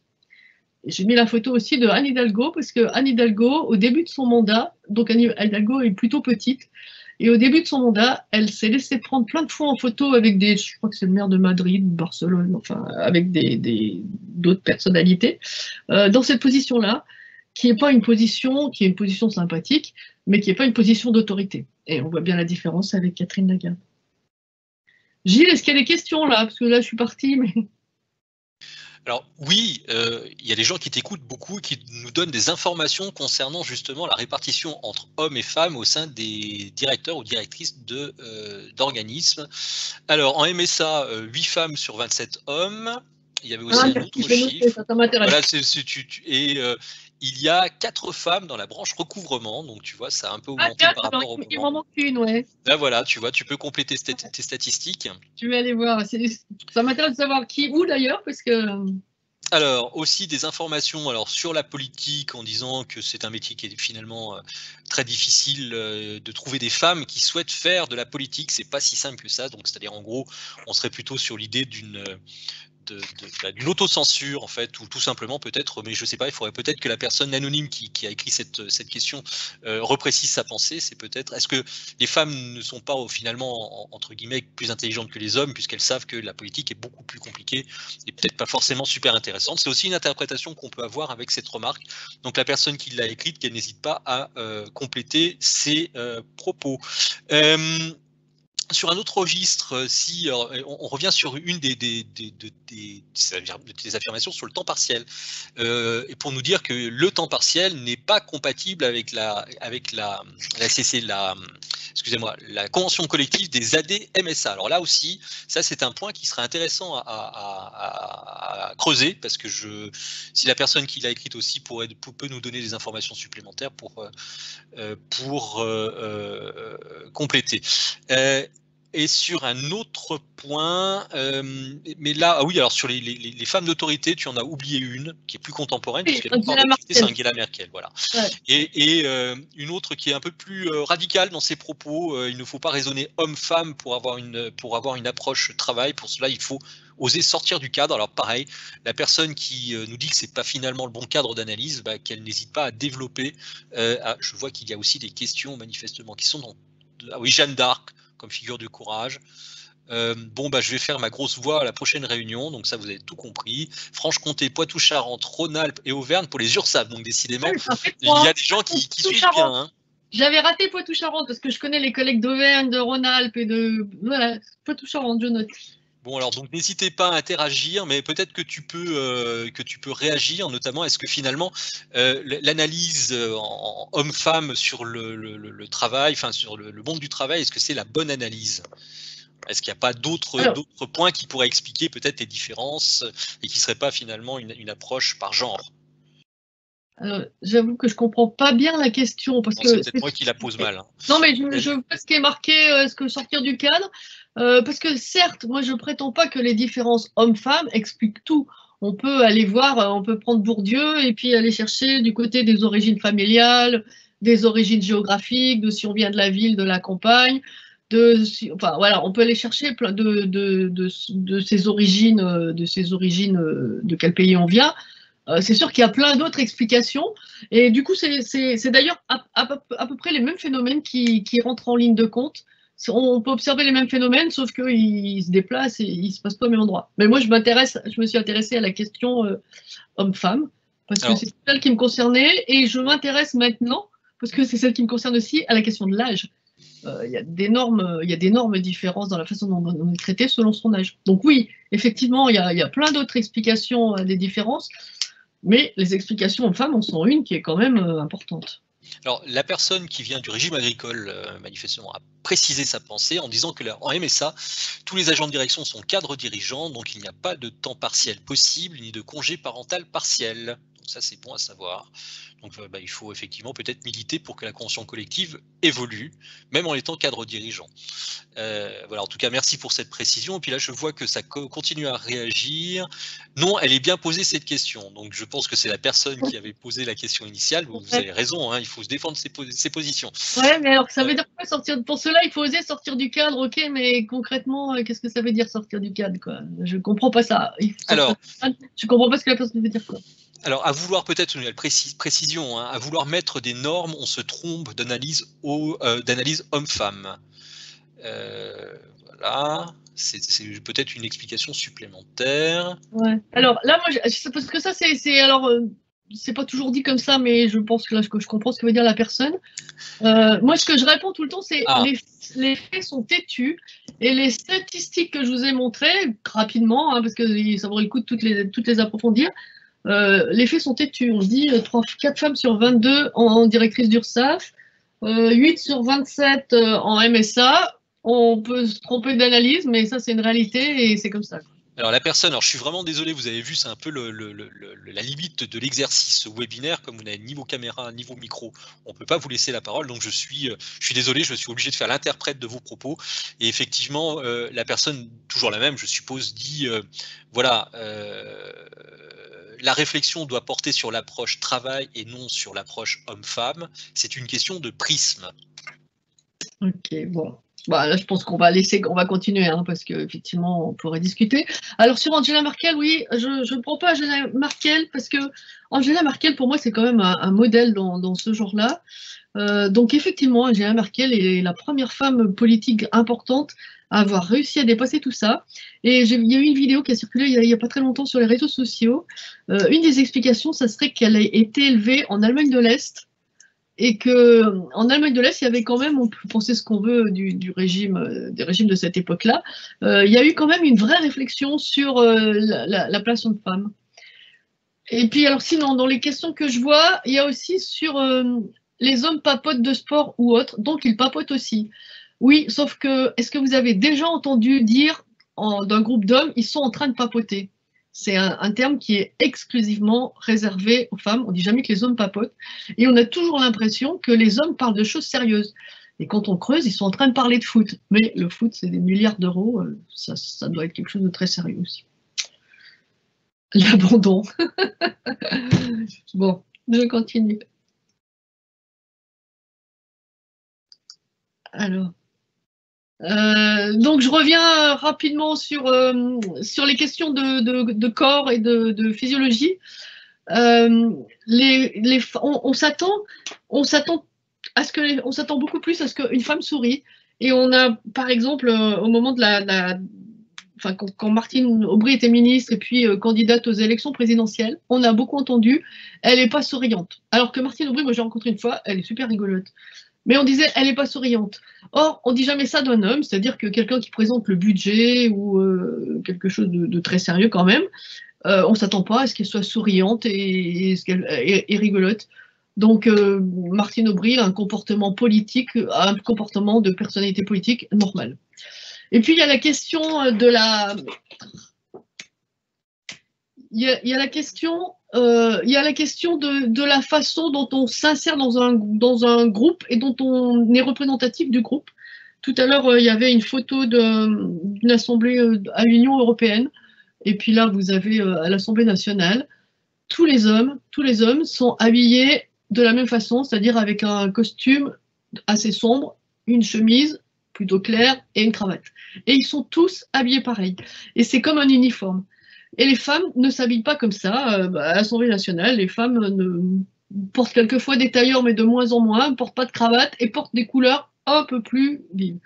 J'ai mis la photo aussi de Anne Hidalgo, parce que Anne Hidalgo, au début de son mandat, donc Anne Hidalgo est plutôt petite, et au début de son mandat, elle s'est laissée prendre plein de fois en photo avec je crois que c'est le maire de Madrid, Barcelone, enfin, avec d'autres personnalités, dans cette position-là, qui n'est pas une position, qui est une position sympathique, mais qui n'est pas une position d'autorité. Et on voit bien la différence avec Catherine Lagarde. Gilles, est-ce qu'il y a des questions là? Parce que là, je suis partie, mais... Alors oui, il y a des gens qui t'écoutent beaucoup et qui nous donnent des informations concernant justement la répartition entre hommes et femmes au sein des directeurs ou directrices d'organismes. Alors en MSA, 8 femmes sur 27 hommes. Il y avait aussi un autre chiffre. Ça m'intéresse. Voilà, il y a 4 femmes dans la branche recouvrement, donc tu vois, ça a un peu augmenté par rapport au moment. Il m'en manque une, ouais. Là, voilà, tu vois, tu peux compléter tes statistiques. Je vais aller voir. Ça m'intéresse de savoir où d'ailleurs, parce que... Alors, aussi des informations sur la politique, en disant que c'est un métier qui est finalement très difficile de trouver des femmes qui souhaitent faire de la politique. C'est pas si simple que ça. Donc, c'est-à-dire, en gros, on serait plutôt sur l'idée d'une autocensure, en fait, ou tout simplement peut-être, mais je sais pas, il faudrait peut-être que la personne anonyme qui a écrit cette question reprécise sa pensée. C'est peut-être, est-ce que les femmes ne sont pas finalement, entre guillemets, plus intelligentes que les hommes, puisqu'elles savent que la politique est beaucoup plus compliquée et peut-être pas forcément super intéressante. C'est aussi une interprétation qu'on peut avoir avec cette remarque. Donc la personne qui l'a écrite, qu'elle n'hésite pas à compléter ses propos. Sur un autre registre, si on revient sur une des affirmations sur le temps partiel, et pour nous dire que le temps partiel n'est pas compatible avec la convention collective des AD-MSA. Alors là aussi, ça c'est un point qui serait intéressant à creuser, parce que si la personne qui l'a écrite aussi peut nous donner des informations supplémentaires pour compléter. Et sur un autre point, mais là, oui, alors sur les femmes d'autorité, tu en as oublié une qui est plus contemporaine, puisque c'est Angela Merkel, voilà. Ouais. Et une autre qui est un peu plus radicale dans ses propos. Il ne faut pas raisonner homme-femme pour avoir une approche travail. Pour cela, il faut oser sortir du cadre. Alors pareil, la personne qui nous dit que c'est pas finalement le bon cadre d'analyse, qu'elle n'hésite pas à développer. Je vois qu'il y a aussi des questions manifestement qui sont ah oui, Jeanne d'Arc comme figure de courage. Je vais faire ma grosse voix à la prochaine réunion, donc ça vous avez tout compris. Franche-Comté, Poitou-Charentes, Rhône-Alpes et Auvergne pour les URSAF, donc décidément, il y a des gens qui suivent bien. Hein. J'avais raté Poitou-Charentes parce que je connais les collègues d'Auvergne, de Rhône-Alpes et de Poitou-Charentes, je note. Bon, alors donc n'hésitez pas à interagir, mais peut-être que tu peux réagir, notamment est-ce que finalement l'analyse en homme-femme sur le travail, enfin sur le monde du travail, est-ce que c'est la bonne analyse? Est-ce qu'il n'y a pas d'autres points qui pourraient expliquer peut-être les différences et qui ne seraient pas finalement une approche par genre? J'avoue que je ne comprends pas bien la question. C'est peut-être moi qui la pose mal. Hein. Non, mais je vois ce qui est marqué, est-ce que sortir du cadre, parce que certes, moi je ne prétends pas que les différences hommes-femmes expliquent tout. On peut aller voir, on peut prendre Bourdieu et puis aller chercher du côté des origines familiales, des origines géographiques, de si on vient de la ville, de la campagne. Voilà, on peut aller chercher plein de ces origines, de quel pays on vient. C'est sûr qu'il y a plein d'autres explications. Et du coup, c'est d'ailleurs à peu près les mêmes phénomènes qui rentrent en ligne de compte. On peut observer les mêmes phénomènes, sauf qu'ils se déplacent et ils ne se passent pas au même endroit. Mais moi, je me suis intéressée à la question homme-femme, parce que c'est celle qui me concernait. Et je m'intéresse maintenant, parce que c'est celle qui me concerne aussi, à la question de l'âge. Il y a d'énormes différences dans la façon dont on est traité selon son âge. Donc oui, effectivement, il y a plein d'autres explications des différences, mais les explications hommes-femmes en sont une qui est quand même importante. Alors, la personne qui vient du régime agricole, manifestement, a précisé sa pensée en disant que en MSA, tous les agents de direction sont cadres dirigeants, donc il n'y a pas de temps partiel possible, ni de congé parental partiel. Donc ça, c'est bon à savoir. Donc il faut effectivement peut-être militer pour que la convention collective évolue, même en étant cadre dirigeant. Voilà, en tout cas, merci pour cette précision. Et puis là, je vois que ça continue à réagir. Non, elle est bien posée cette question. Donc je pense que c'est la personne qui avait posé la question initiale. Vous avez raison, hein, il faut se défendre ses positions. Ouais, mais alors ça veut dire quoi sortir? Pour cela, il faut oser sortir du cadre, ok, mais concrètement, qu'est-ce que ça veut dire sortir du cadre, quoi? Je comprends pas ça. Je comprends pas ce que la personne veut dire, quoi. Alors, à vouloir peut-être une précision, hein, à vouloir mettre des normes, on se trompe d'analyse homme-femme. Voilà, c'est peut-être une explication supplémentaire. Ouais. Alors là, moi, parce que ça, c'est pas toujours dit comme ça, mais je pense que là, je comprends ce que veut dire la personne. Moi, ce que je réponds tout le temps, c'est les faits sont têtus et les statistiques que je vous ai montrées rapidement, hein, parce que ça vaut le coup de toutes les approfondir. Les faits sont têtus. On dit 4 femmes sur 22 en directrice d'URSSAF, 8 sur 27 en MSA. On peut se tromper d'analyse, mais ça, c'est une réalité et c'est comme ça. Alors la personne, alors je suis vraiment désolé, vous avez vu, c'est un peu la limite de l'exercice webinaire, comme vous n'avez ni vos caméras, ni vos micros, on ne peut pas vous laisser la parole, donc je suis désolé, je suis obligé de faire l'interprète de vos propos. Et effectivement, la personne, toujours la même, je suppose, dit, voilà, la réflexion doit porter sur l'approche travail et non sur l'approche homme-femme. C'est une question de prisme. Ok, bon. Bah, là, je pense qu'on va continuer, hein, parce qu'effectivement, on pourrait discuter. Alors, sur Angela Merkel, oui, je ne prends pas Angela Merkel, parce que Angela Merkel, pour moi, c'est quand même un modèle dans ce genre-là. Donc, effectivement, Angela Merkel est la première femme politique importante à avoir réussi à dépasser tout ça. Et il y a eu une vidéo qui a circulé il n'y a pas très longtemps sur les réseaux sociaux. Une des explications, ça serait qu'elle a été élevée en Allemagne de l'Est, et qu'en Allemagne de l'Est, il y avait quand même, on peut penser ce qu'on veut des régimes de cette époque-là, il y a eu quand même une vraie réflexion sur la place de femme. Et puis, alors sinon, dans les questions que je vois, il y a aussi sur les hommes papotent de sport ou autres, donc ils papotent aussi. Oui, sauf que, est-ce que vous avez déjà entendu dire d'un groupe d'hommes, ils sont en train de papoter? C'est un terme qui est exclusivement réservé aux femmes. On ne dit jamais que les hommes papotent. Et on a toujours l'impression que les hommes parlent de choses sérieuses. Et quand on creuse, ils sont en train de parler de foot. Mais le foot, c'est des milliards d'euros. Ça doit être quelque chose de très sérieux aussi. L'abandon. Bon, je continue. Alors. Donc je reviens rapidement sur les questions de corps et de physiologie. On s'attend à ce que on s'attend beaucoup plus à ce qu'une femme sourie. Et on a, par exemple, au moment de enfin, quand Martine Aubry était ministre et puis candidate aux élections présidentielles, on a beaucoup entendu « elle n'est pas souriante ». Alors que Martine Aubry, moi j'ai rencontré une fois, elle est super rigolote. Mais on disait « elle n'est pas souriante ». Or, on ne dit jamais ça d'un homme, c'est-à-dire que quelqu'un qui présente le budget ou quelque chose de très sérieux quand même, on ne s'attend pas à ce qu'elle soit souriante et rigolote. Donc, Martine Aubry a un comportement politique, un comportement de personnalité politique normal. Et puis, il y a la question de la... Il y a la question de la façon dont on s'insère dans un groupe et dont on est représentatif du groupe. Tout à l'heure, il y avait une photo d'une assemblée à l'Union européenne. Et puis là, vous avez à l'Assemblée nationale, tous les hommes sont habillés de la même façon, c'est-à-dire avec un costume assez sombre, une chemise plutôt claire et une cravate. Et ils sont tous habillés pareil. Et c'est comme un uniforme. Et les femmes ne s'habillent pas comme ça. À l'Assemblée nationale, les femmes portent quelquefois des tailleurs, mais de moins en moins, ne portent pas de cravate et portent des couleurs un peu plus vives.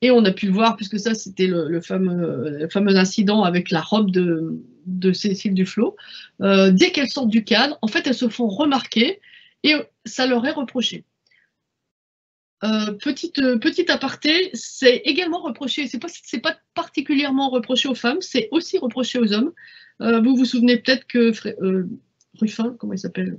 Et on a pu le voir, puisque ça, c'était le fameux incident avec la robe de Cécile Duflot. Dès qu'elles sortent du cadre, en fait, elles se font remarquer et ça leur est reproché. Petit aparté, c'est également reproché, c'est pas particulièrement reproché aux femmes, c'est aussi reproché aux hommes. Vous vous souvenez peut-être que Ruffin, comment il s'appelle,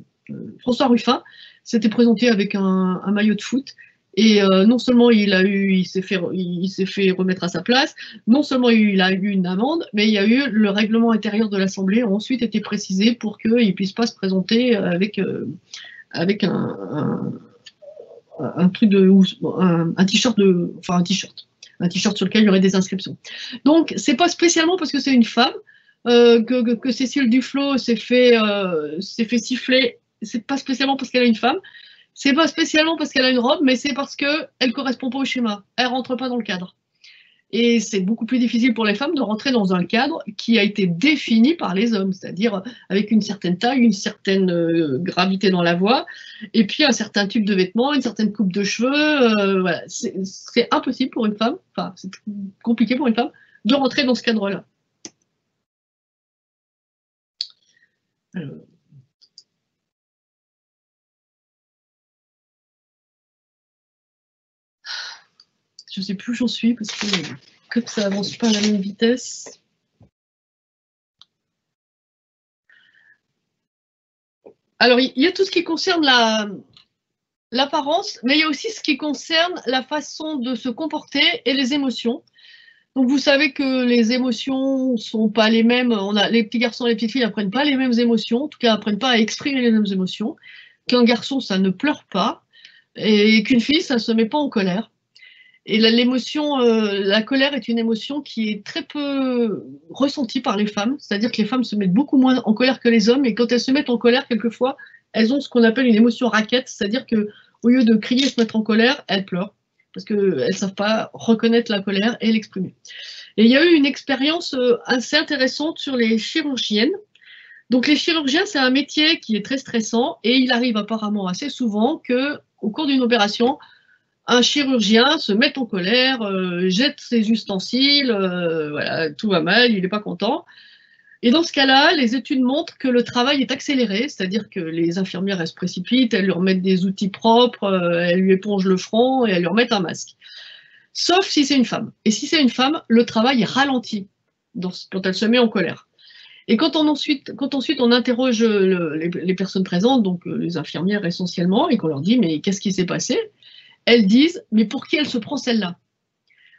François Ruffin, s'était présenté avec un maillot de foot. Et non seulement il s'est fait remettre à sa place, non seulement il a eu une amende, mais il y a eu le règlement intérieur de l'Assemblée a ensuite été précisé pour qu'il ne puisse pas se présenter avec un truc un t-shirt un t-shirt sur lequel il y aurait des inscriptions. Donc c'est pas spécialement parce que c'est une femme que Cécile Duflot s'est fait siffler. C'est pas spécialement parce qu'elle est une femme. C'est pas spécialement parce qu'elle a une robe, mais c'est parce qu'elle ne correspond pas au schéma. Elle ne rentre pas dans le cadre. Et c'est beaucoup plus difficile pour les femmes de rentrer dans un cadre qui a été défini par les hommes, c'est-à-dire avec une certaine taille, une certaine gravité dans la voix, et puis un certain type de vêtements, une certaine coupe de cheveux. Voilà. C'est impossible pour une femme, enfin, c'est compliqué pour une femme de rentrer dans ce cadre-là. Je ne sais plus où j'en suis parce que comme ça avance pas à la même vitesse. Alors, il y a tout ce qui concerne l'apparence, mais il y a aussi ce qui concerne la façon de se comporter et les émotions. Donc vous savez que les émotions sont pas les mêmes. Les petits garçons et les petites filles n'apprennent pas les mêmes émotions, en tout cas n'apprennent pas à exprimer les mêmes émotions. Qu'un garçon, ça ne pleure pas, et qu'une fille, ça ne se met pas en colère. Et l'émotion, la colère est une émotion qui est très peu ressentie par les femmes, c'est-à-dire que les femmes se mettent beaucoup moins en colère que les hommes, et quand elles se mettent en colère, quelquefois, elles ont ce qu'on appelle une émotion raquette, c'est-à-dire qu'au lieu de crier et se mettre en colère, elles pleurent, parce qu'elles ne savent pas reconnaître la colère et l'exprimer. Et il y a eu une expérience assez intéressante sur les chirurgiennes. Donc les chirurgiens, c'est un métier qui est très stressant, et il arrive apparemment assez souvent qu'au cours d'une opération, un chirurgien se met en colère, jette ses ustensiles, voilà, tout va mal, il n'est pas content. Et dans ce cas-là, les études montrent que le travail est accéléré, c'est-à-dire que les infirmières, elles se précipitent, elles lui remettent des outils propres, elles lui épongent le front et elles lui remettent un masque. Sauf si c'est une femme. Et si c'est une femme, le travail est ralenti quand elle se met en colère. Et quand ensuite on interroge les personnes présentes, donc les infirmières essentiellement, et qu'on leur dit « mais qu'est-ce qui s'est passé ?» Elles disent « mais pour qui elle se prend celle-là ?»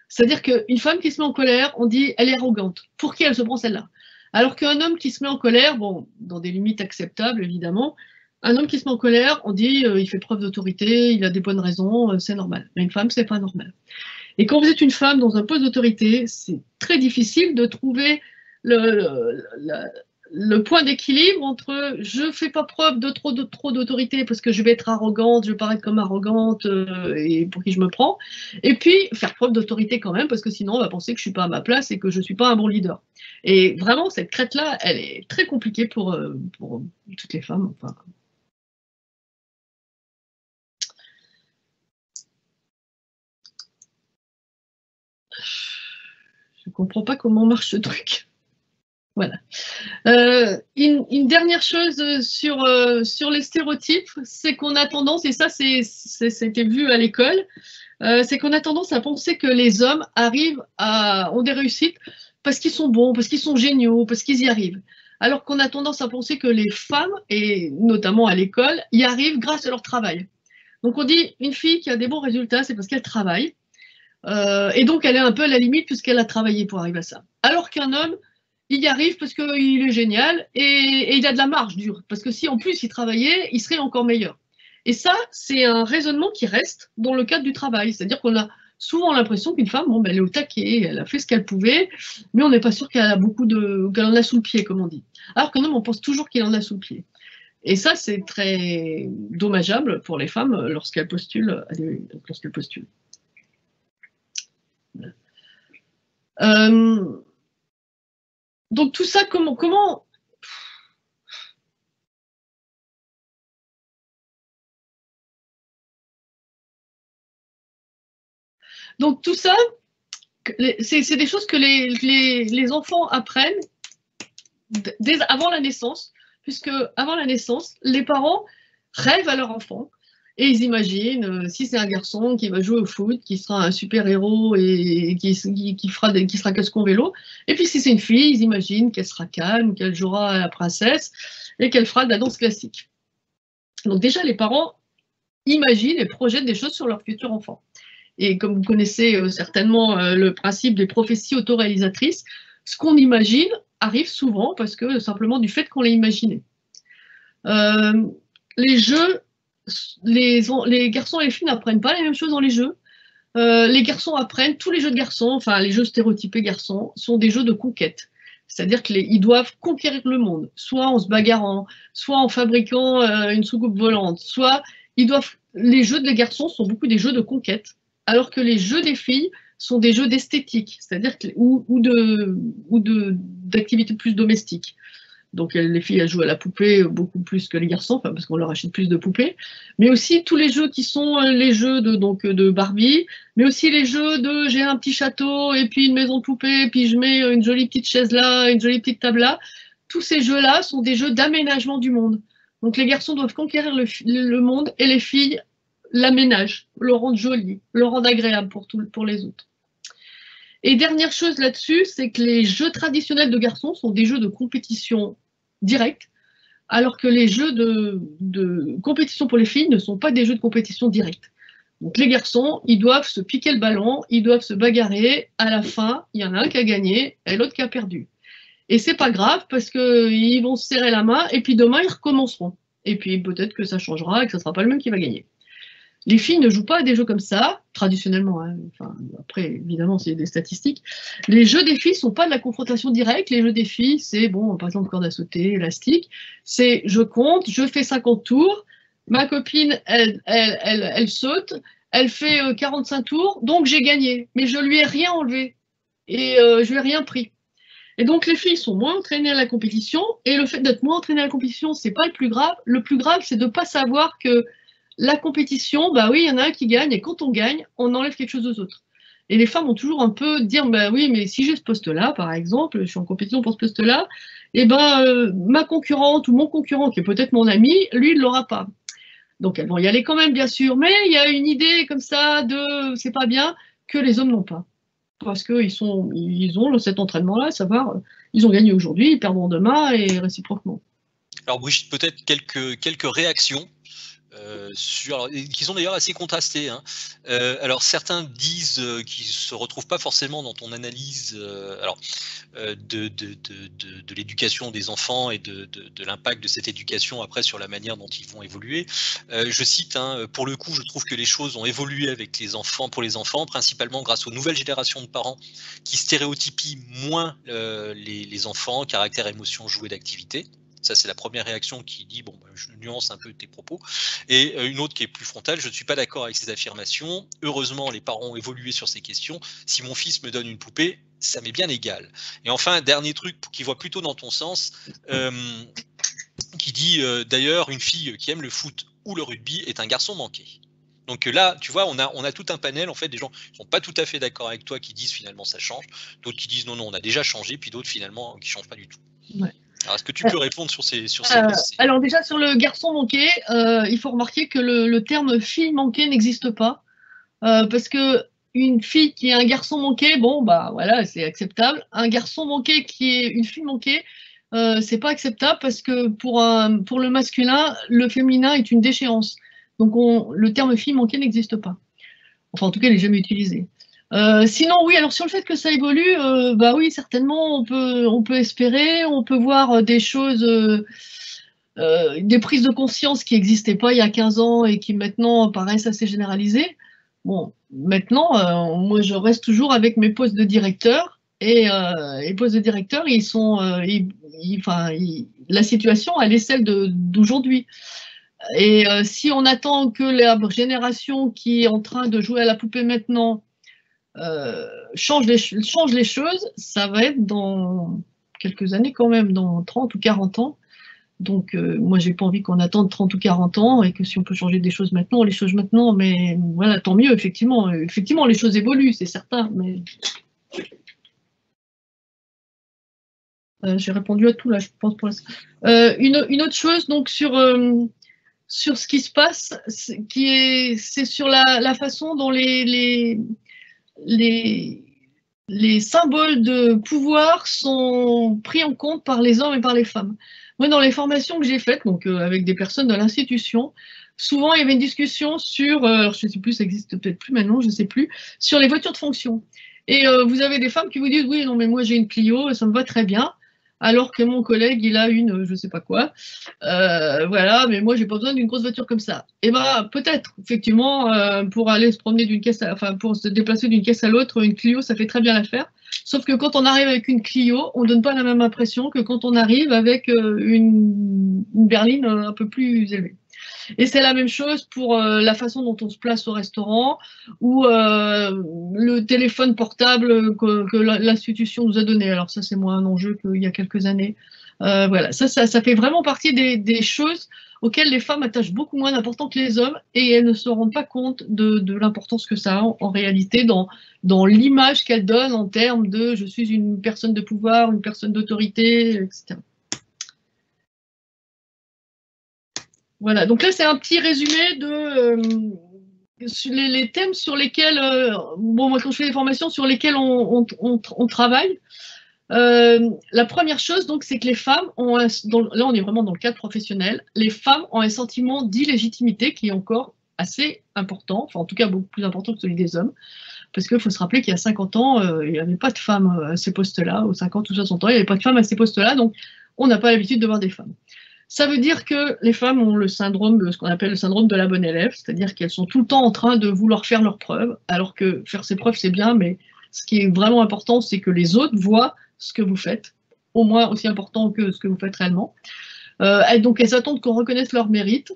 C'est-à-dire qu'une femme qui se met en colère, on dit « elle est arrogante ». Pour qui elle se prend celle-là? Alors qu'un homme qui se met en colère, bon, dans des limites acceptables évidemment, un homme qui se met en colère, on dit il fait preuve d'autorité, il a des bonnes raisons, c'est normal. Mais une femme, c'est pas normal. Et quand vous êtes une femme dans un poste d'autorité, c'est très difficile de trouver le point d'équilibre entre je fais pas preuve de trop d'autorité parce que je vais être arrogante, je vais paraître comme arrogante et pour qui je me prends, et puis faire preuve d'autorité quand même parce que sinon on va penser que je suis pas à ma place et que je suis pas un bon leader. Et vraiment cette crête-là, elle est très compliquée pour toutes les femmes. Enfin. Je comprends pas comment marche ce truc. Voilà. Une dernière chose sur les stéréotypes, c'est qu'on a tendance, et ça c'était vu à l'école, c'est qu'on a tendance à penser que les hommes ont des réussites parce qu'ils sont bons, parce qu'ils sont géniaux, parce qu'ils y arrivent. Alors qu'on a tendance à penser que les femmes, et notamment à l'école, y arrivent grâce à leur travail. Donc on dit une fille qui a des bons résultats, c'est parce qu'elle travaille, et donc elle est un peu à la limite puisqu'elle a travaillé pour arriver à ça. Alors qu'un homme, il y arrive parce qu'il est génial et il a de la marge dure. Parce que si en plus il travaillait, il serait encore meilleur. Et ça, c'est un raisonnement qui reste dans le cadre du travail. C'est-à-dire qu'on a souvent l'impression qu'une femme, bon, ben, elle est au taquet, elle a fait ce qu'elle pouvait, mais on n'est pas sûr qu'elle en a sous le pied, comme on dit. Alors qu'un homme, on pense toujours qu'il en a sous le pied. Et ça, c'est très dommageable pour les femmes lorsqu'elles postulent. Donc tout ça, comment Donc tout ça, c'est des choses que les enfants apprennent avant la naissance, puisque avant la naissance, les parents rêvent à leur enfant et ils imaginent, si c'est un garçon qui va jouer au foot, qui sera un super-héros et qui sera casque-en vélo, et puis si c'est une fille, ils imaginent qu'elle sera calme, qu'elle jouera à la princesse et qu'elle fera de la danse classique. Donc déjà, les parents imaginent et projettent des choses sur leur futur enfant. Et comme vous connaissez certainement le principe des prophéties autoréalisatrices, ce qu'on imagine arrive souvent parce que simplement du fait qu'on l'ait imaginé. Les jeux, les garçons et les filles n'apprennent pas les mêmes choses dans les jeux. Les garçons apprennent, tous les jeux de garçons, enfin les jeux stéréotypés garçons, sont des jeux de conquête. C'est-à-dire qu'ils doivent conquérir le monde, soit en se bagarrant, soit en fabriquant une soucoupe volante, soit les jeux des garçons sont beaucoup des jeux de conquête, alors que les jeux des filles sont des jeux d'esthétique, c'est-à-dire ou d'activités plus domestiques. Donc les filles elles jouent à la poupée beaucoup plus que les garçons, enfin, parce qu'on leur achète plus de poupées, mais aussi tous les jeux qui sont les jeux de Barbie, mais aussi les jeux de j'ai un petit château et puis une maison de poupée, puis je mets une jolie petite chaise là, une jolie petite table là. Tous ces jeux-là sont des jeux d'aménagement du monde. Donc les garçons doivent conquérir le monde et les filles l'aménagent, le rendent joli, le rendent agréable pour les autres. Et dernière chose là-dessus, c'est que les jeux traditionnels de garçons sont des jeux de compétition directe, alors que les jeux de compétition pour les filles ne sont pas des jeux de compétition directe. Donc les garçons, ils doivent se piquer le ballon, ils doivent se bagarrer. À la fin, il y en a un qui a gagné et l'autre qui a perdu. Et c'est pas grave parce qu'ils vont se serrer la main et puis demain, ils recommenceront. Et puis peut-être que ça changera et que ce ne sera pas le même qui va gagner. Les filles ne jouent pas à des jeux comme ça, traditionnellement. Hein. Enfin, après, évidemment, c'est des statistiques. Les jeux des filles ne sont pas de la confrontation directe. Les jeux des filles, c'est, bon, par exemple, corde à sauter, élastique. C'est, je compte, je fais 50 tours. Ma copine, elle saute. Elle fait 45 tours, donc j'ai gagné. Mais je lui ai rien enlevé. Et je lui ai rien pris. Et donc, les filles sont moins entraînées à la compétition. Et le fait d'être moins entraînées à la compétition, c'est pas le plus grave. Le plus grave, c'est de ne pas savoir que la compétition, bah oui, il y en a un qui gagne, et quand on gagne, on enlève quelque chose aux autres. Et les femmes ont toujours un peu dire, bah oui, mais si j'ai ce poste-là, par exemple, je suis en compétition pour ce poste-là, et ben ma concurrente ou mon concurrent, qui est peut-être mon ami, lui, il ne l'aura pas. Donc elles vont y aller quand même, bien sûr, mais il y a une idée comme ça de, c'est pas bien, que les hommes n'ont pas. Parce qu'ils ont cet entraînement-là, à savoir, ils ont gagné aujourd'hui, ils perdront demain, et réciproquement. Alors Brigitte, peut-être quelques réactions qui sont d'ailleurs assez contrastées. Hein. Alors certains disent qu'ils ne se retrouvent pas forcément dans ton analyse de l'éducation des enfants et de l'impact de cette éducation après sur la manière dont ils vont évoluer. Je cite, hein, pour le coup, je trouve que les choses ont évolué avec les enfants, pour les enfants, principalement grâce aux nouvelles générations de parents qui stéréotypient moins les enfants, caractère, émotion, jouet d'activité. Ça, c'est la première réaction qui dit, bon, je nuance un peu tes propos. Et une autre qui est plus frontale, je ne suis pas d'accord avec ces affirmations. Heureusement, les parents ont évolué sur ces questions. Si mon fils me donne une poupée, ça m'est bien égal. Et enfin, un dernier truc qui voit plutôt dans ton sens, qui dit, d'ailleurs, une fille qui aime le foot ou le rugby est un garçon manqué. Donc là, tu vois, on a tout un panel, en fait, des gens qui ne sont pas tout à fait d'accord avec toi, qui disent finalement ça change, d'autres qui disent non, on a déjà changé, puis d'autres finalement qui ne changent pas du tout. Ouais. Alors, est-ce que tu peux répondre sur ces alors déjà, sur le garçon manqué, il faut remarquer que le terme fille manquée n'existe pas. Parce que une fille qui est un garçon manqué, bon, bah voilà, c'est acceptable. Un garçon manqué qui est une fille manquée, c'est pas acceptable parce que pour le masculin, le féminin est une déchéance. Donc le terme fille manquée n'existe pas. Enfin, en tout cas, il n'est jamais utilisé. Sinon, oui, alors sur le fait que ça évolue, bah oui, certainement, on peut espérer, on peut voir des choses, des prises de conscience qui n'existaient pas il y a 15 ans et qui maintenant paraissent assez généralisées. Bon, maintenant, moi, je reste toujours avec mes postes de directeur et les postes de directeur, ils sont, la situation, elle est celle d'aujourd'hui. Et si on attend que la génération qui est en train de jouer à la poupée maintenant change les choses, ça va être dans quelques années quand même, dans 30 ou 40 ans. Donc moi, j'ai pas envie qu'on attende 30 ou 40 ans et que si on peut changer des choses maintenant, on les change maintenant. Mais voilà, tant mieux, effectivement. Effectivement, les choses évoluent, c'est certain. Mais j'ai répondu à tout là, je pense. Une autre chose, donc sur ce qui se passe, c'est sur la façon dont les symboles de pouvoir sont pris en compte par les hommes et par les femmes. Moi, dans les formations que j'ai faites, donc avec des personnes de l'institution, souvent il y avait une discussion sur, je ne sais plus, ça existe peut-être plus maintenant, je ne sais plus, sur les voitures de fonction. Et vous avez des femmes qui vous disent, oui, non, mais moi j'ai une Clio, ça me va très bien, alors que mon collègue, il a une, je ne sais pas quoi, voilà, mais moi j'ai pas besoin d'une grosse voiture comme ça. Et bien, peut-être, effectivement, pour aller se promener d'une caisse, pour se déplacer d'une caisse à l'autre, une Clio, ça fait très bien l'affaire. Sauf que quand on arrive avec une Clio, on ne donne pas la même impression que quand on arrive avec une berline un peu plus élevée. Et c'est la même chose pour la façon dont on se place au restaurant ou le téléphone portable que l'institution nous a donné. Alors ça, c'est moins un enjeu qu'il y a quelques années. Voilà, ça fait vraiment partie des choses auxquelles les femmes attachent beaucoup moins d'importance que les hommes et elles ne se rendent pas compte de l'importance que ça a en réalité dans l'image qu'elles donnent en termes de « je suis une personne de pouvoir, une personne d'autorité », etc. Voilà, donc là c'est un petit résumé de les thèmes sur lesquels, bon, moi quand je fais des formations sur lesquelles on travaille. La première chose, donc, c'est que les femmes ont là on est vraiment dans le cadre professionnel, les femmes ont un sentiment d'illégitimité qui est encore assez important, enfin en tout cas beaucoup plus important que celui des hommes, parce qu'il faut se rappeler qu'il y a 50 ans, il n'y avait pas de femmes à ces postes-là, ou 50 ou 60 ans, il n'y avait pas de femmes à ces postes-là, donc on n'a pas l'habitude de voir des femmes. Ça veut dire que les femmes ont le syndrome, ce qu'on appelle le syndrome de la bonne élève, c'est-à-dire qu'elles sont tout le temps en train de vouloir faire leurs preuves, alors que faire ses preuves, c'est bien, mais ce qui est vraiment important, c'est que les autres voient ce que vous faites, au moins aussi important que ce que vous faites réellement. Donc, elles attendent qu'on reconnaisse leur mérite.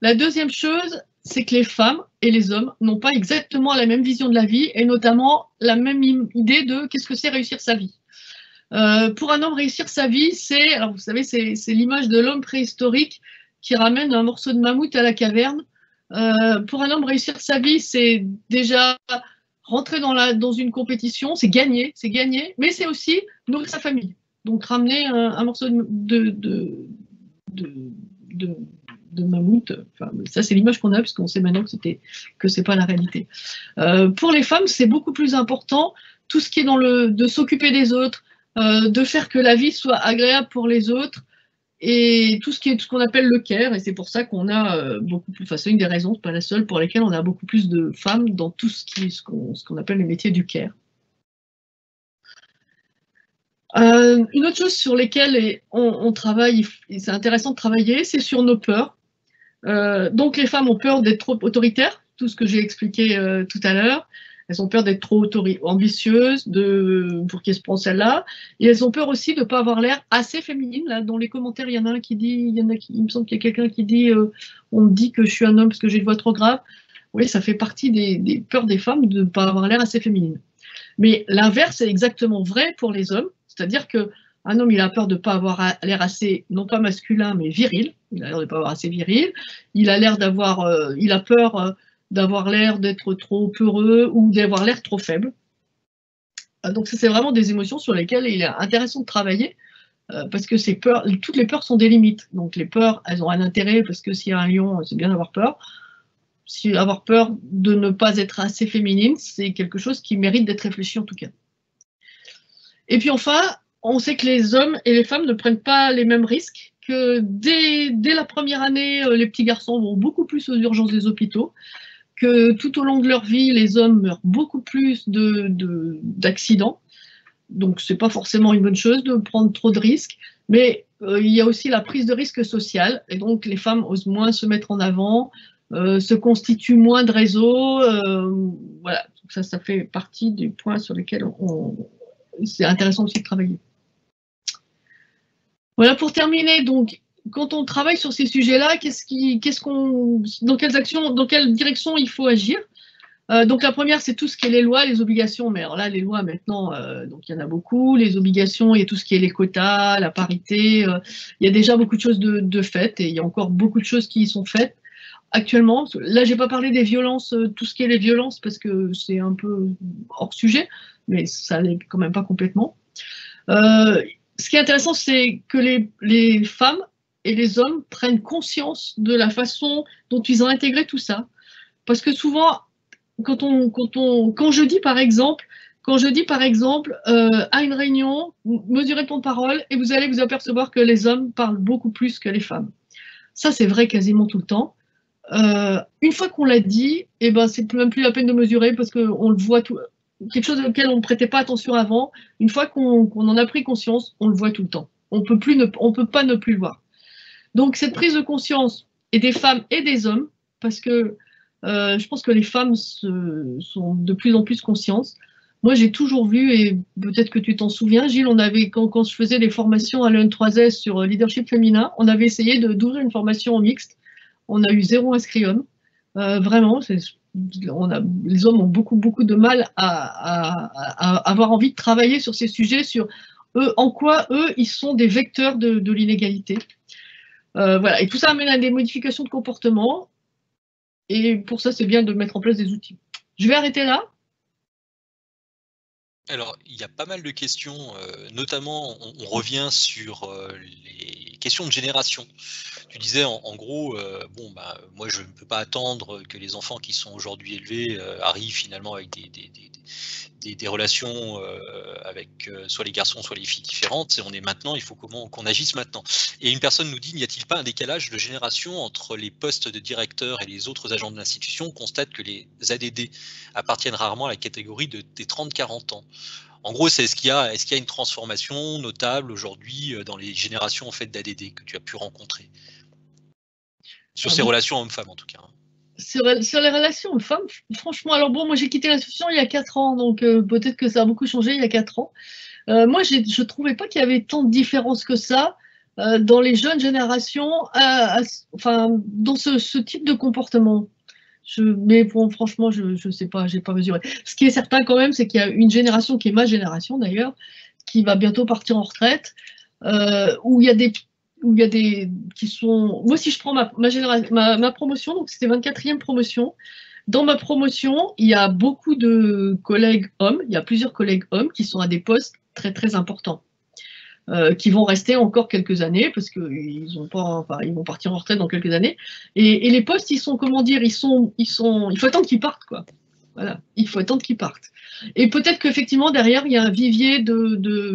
La deuxième chose, c'est que les femmes et les hommes n'ont pas exactement la même vision de la vie, et notamment la même idée de qu'est-ce que c'est réussir sa vie. Pour un homme, réussir sa vie, c'est, alors vous savez, c'est l'image de l'homme préhistorique qui ramène un morceau de mammouth à la caverne. Pour un homme, réussir sa vie, c'est déjà rentrer dans une compétition, c'est gagner, mais c'est aussi nourrir sa famille. Donc ramener un morceau de mammouth, enfin, ça c'est l'image qu'on a, parce qu'on sait maintenant que c'est pas la réalité. Pour les femmes, c'est beaucoup plus important, tout ce qui est de s'occuper des autres, de faire que la vie soit agréable pour les autres, et tout ce qu'on appelle le care, et c'est pour ça qu'on a beaucoup plus, enfin c'est une des raisons, c'est pas la seule, pour lesquelles on a beaucoup plus de femmes dans tout ce qu'on appelle les métiers du care. Une autre chose sur lesquelles on travaille, et c'est intéressant de travailler, c'est sur nos peurs. Donc les femmes ont peur d'être trop autoritaires, tout ce que j'ai expliqué tout à l'heure. Elles ont peur d'être trop ambitieuses, pour qu'elles se prennent celle-là. Et elles ont peur aussi de ne pas avoir l'air assez féminine. Là, dans les commentaires, il y en a un qui dit, il me semble qu'il y a quelqu'un qui dit on me dit que je suis un homme parce que j'ai une voix trop grave. Oui, ça fait partie des peurs des femmes de ne pas avoir l'air assez féminine. Mais l'inverse est exactement vrai pour les hommes. C'est-à-dire qu'un homme, il a peur de ne pas avoir l'air assez, non pas masculin, mais viril. Il a l'air de ne pas avoir assez viril. Il a l'air il a peur d'avoir l'air d'être trop peureux ou d'avoir l'air trop faible. Donc ça, c'est vraiment des émotions sur lesquelles il est intéressant de travailler, parce que toutes les peurs sont des limites. Donc les peurs, elles ont un intérêt, parce que s'il y a un lion, c'est bien d'avoir peur. Si avoir peur de ne pas être assez féminine, c'est quelque chose qui mérite d'être réfléchi en tout cas. Et puis enfin, on sait que les hommes et les femmes ne prennent pas les mêmes risques, que dès la première année, les petits garçons vont beaucoup plus aux urgences des hôpitaux, que tout au long de leur vie, les hommes meurent beaucoup plus d'accidents. Donc, ce n'est pas forcément une bonne chose de prendre trop de risques, mais il y a aussi la prise de risque social, et donc les femmes osent moins se mettre en avant, se constituent moins de réseaux. Voilà, donc ça fait partie des points sur lesquels c'est intéressant aussi de travailler. Voilà, pour terminer, donc, quand on travaille sur ces sujets-là, dans quelle direction il faut agir? Donc la première, c'est tout ce qui est les lois, les obligations. Mais alors là, les lois maintenant, donc il y en a beaucoup. Les obligations, il y a tout ce qui est les quotas, la parité. Il y a déjà beaucoup de choses de faites, et il y a encore beaucoup de choses qui y sont faites actuellement. Là, j'ai pas parlé des violences, tout ce qui est les violences, parce que c'est un peu hors sujet, mais ça l'est quand même pas complètement. Ce qui est intéressant, c'est que les femmes et les hommes prennent conscience de la façon dont ils ont intégré tout ça. Parce que souvent, quand je dis par exemple à une réunion, mesurez ton parole et vous allez vous apercevoir que les hommes parlent beaucoup plus que les femmes. Ça, c'est vrai quasiment tout le temps. Une fois qu'on l'a dit, eh ben, c'est même plus la peine de mesurer, parce qu'on le voit tout. Quelque chose auquel on ne prêtait pas attention avant, une fois qu'on en a pris conscience, on le voit tout le temps. On peut pas ne plus le voir. Donc cette prise de conscience est des femmes et des hommes, parce que je pense que les femmes sont de plus en plus conscientes. Moi, j'ai toujours vu, et peut-être que tu t'en souviens, Gilles, quand je faisais des formations à l'EN3S sur leadership féminin, on avait essayé d'ouvrir une formation en mixte. On a eu 0 inscrit homme. Vraiment, les hommes ont beaucoup de mal à avoir envie de travailler sur ces sujets, sur en quoi ils sont des vecteurs de l'inégalité. Voilà. Et tout ça amène à des modifications de comportement. Et pour ça, c'est bien de mettre en place des outils. Je vais arrêter là. Alors, il y a pas mal de questions, notamment on revient sur les questions de génération. Tu disais en gros, moi je ne peux pas attendre que les enfants qui sont aujourd'hui élevés arrivent finalement avec des relations avec soit les garçons, soit les filles différentes, et on est maintenant, il faut qu'on agisse maintenant. Et une personne nous dit, n'y a-t-il pas un décalage de génération entre les postes de directeur et les autres agents de l'institution? On constate que les ADD appartiennent rarement à la catégorie des 30-40 ans. En gros, est-ce qu'il y a une transformation notable aujourd'hui dans les générations en fait, d'ADD que tu as pu rencontrer? Sur ces relations hommes-femmes en tout cas. Sur les relations hommes-femmes, franchement, alors bon, moi j'ai quitté l'institution il y a 4 ans, donc peut-être que ça a beaucoup changé il y a 4 ans. Moi, je ne trouvais pas qu'il y avait tant de différences que ça dans les jeunes générations, dans ce type de comportement. Mais bon, franchement, je sais pas, j'ai pas mesuré. Ce qui est certain quand même, c'est qu'il y a une génération qui est ma génération d'ailleurs, qui va bientôt partir en retraite, où il y a des qui sont. Moi, si je prends ma promotion, donc c'était 24e promotion. Dans ma promotion, il y a beaucoup de collègues hommes, il y a plusieurs collègues hommes qui sont à des postes très très importants. Qui vont rester encore quelques années parce qu'ils vont partir en retraite dans quelques années. Et les postes, ils sont, comment dire, il faut attendre qu'ils partent, quoi. Voilà, il faut attendre qu'ils partent. Et peut-être qu'effectivement, derrière, il y a un vivier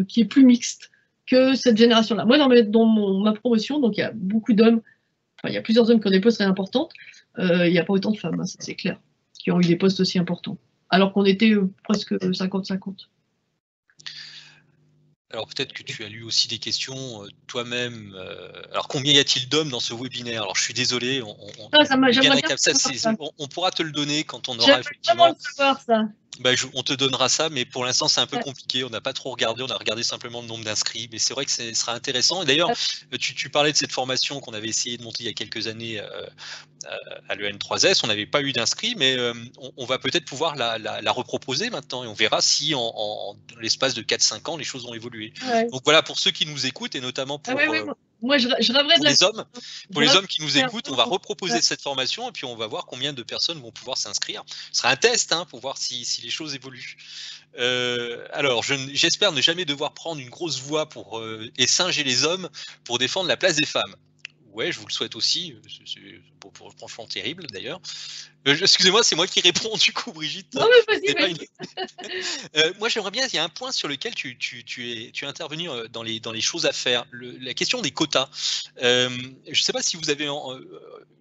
qui est plus mixte que cette génération-là. Moi, dans ma promotion, donc il y a beaucoup d'hommes, il y a plusieurs hommes qui ont des postes très importants, il n'y a pas autant de femmes, hein, c'est clair, qui ont eu des postes aussi importants, alors qu'on était presque 50-50. Alors peut-être que tu as lu aussi des questions toi-même. Alors combien y a-t-il d'hommes dans ce webinaire? Alors je suis désolé, on pourra te le donner quand on aura effectivement. J'aimerais savoir ça. On te donnera ça, mais pour l'instant c'est un peu compliqué, on n'a pas trop regardé, on a regardé simplement le nombre d'inscrits, mais c'est vrai que ce sera intéressant. Et d'ailleurs, tu parlais de cette formation qu'on avait essayé de monter il y a quelques années à l'EN3S, on n'avait pas eu d'inscrits, mais on va peut-être pouvoir la reproposer maintenant, et on verra si en l'espace de 4-5 ans, les choses ont évolué. Ouais. Donc voilà, pour ceux qui nous écoutent, et notamment pour... Moi, je rêverais pour les hommes qui nous écoutent, on va reproposer cette formation et puis on va voir combien de personnes vont pouvoir s'inscrire. Ce sera un test pour voir si les choses évoluent. Alors, j'espère ne jamais devoir prendre une grosse voix et singer les hommes pour défendre la place des femmes. Ouais, je vous le souhaite aussi. C'est franchement terrible d'ailleurs. Excusez-moi, c'est moi qui réponds du coup, Brigitte. Non, mais vas-y. Moi, j'aimerais bien, il y a un point sur lequel tu es intervenu dans les choses à faire, la question des quotas. Je ne sais pas si vous avez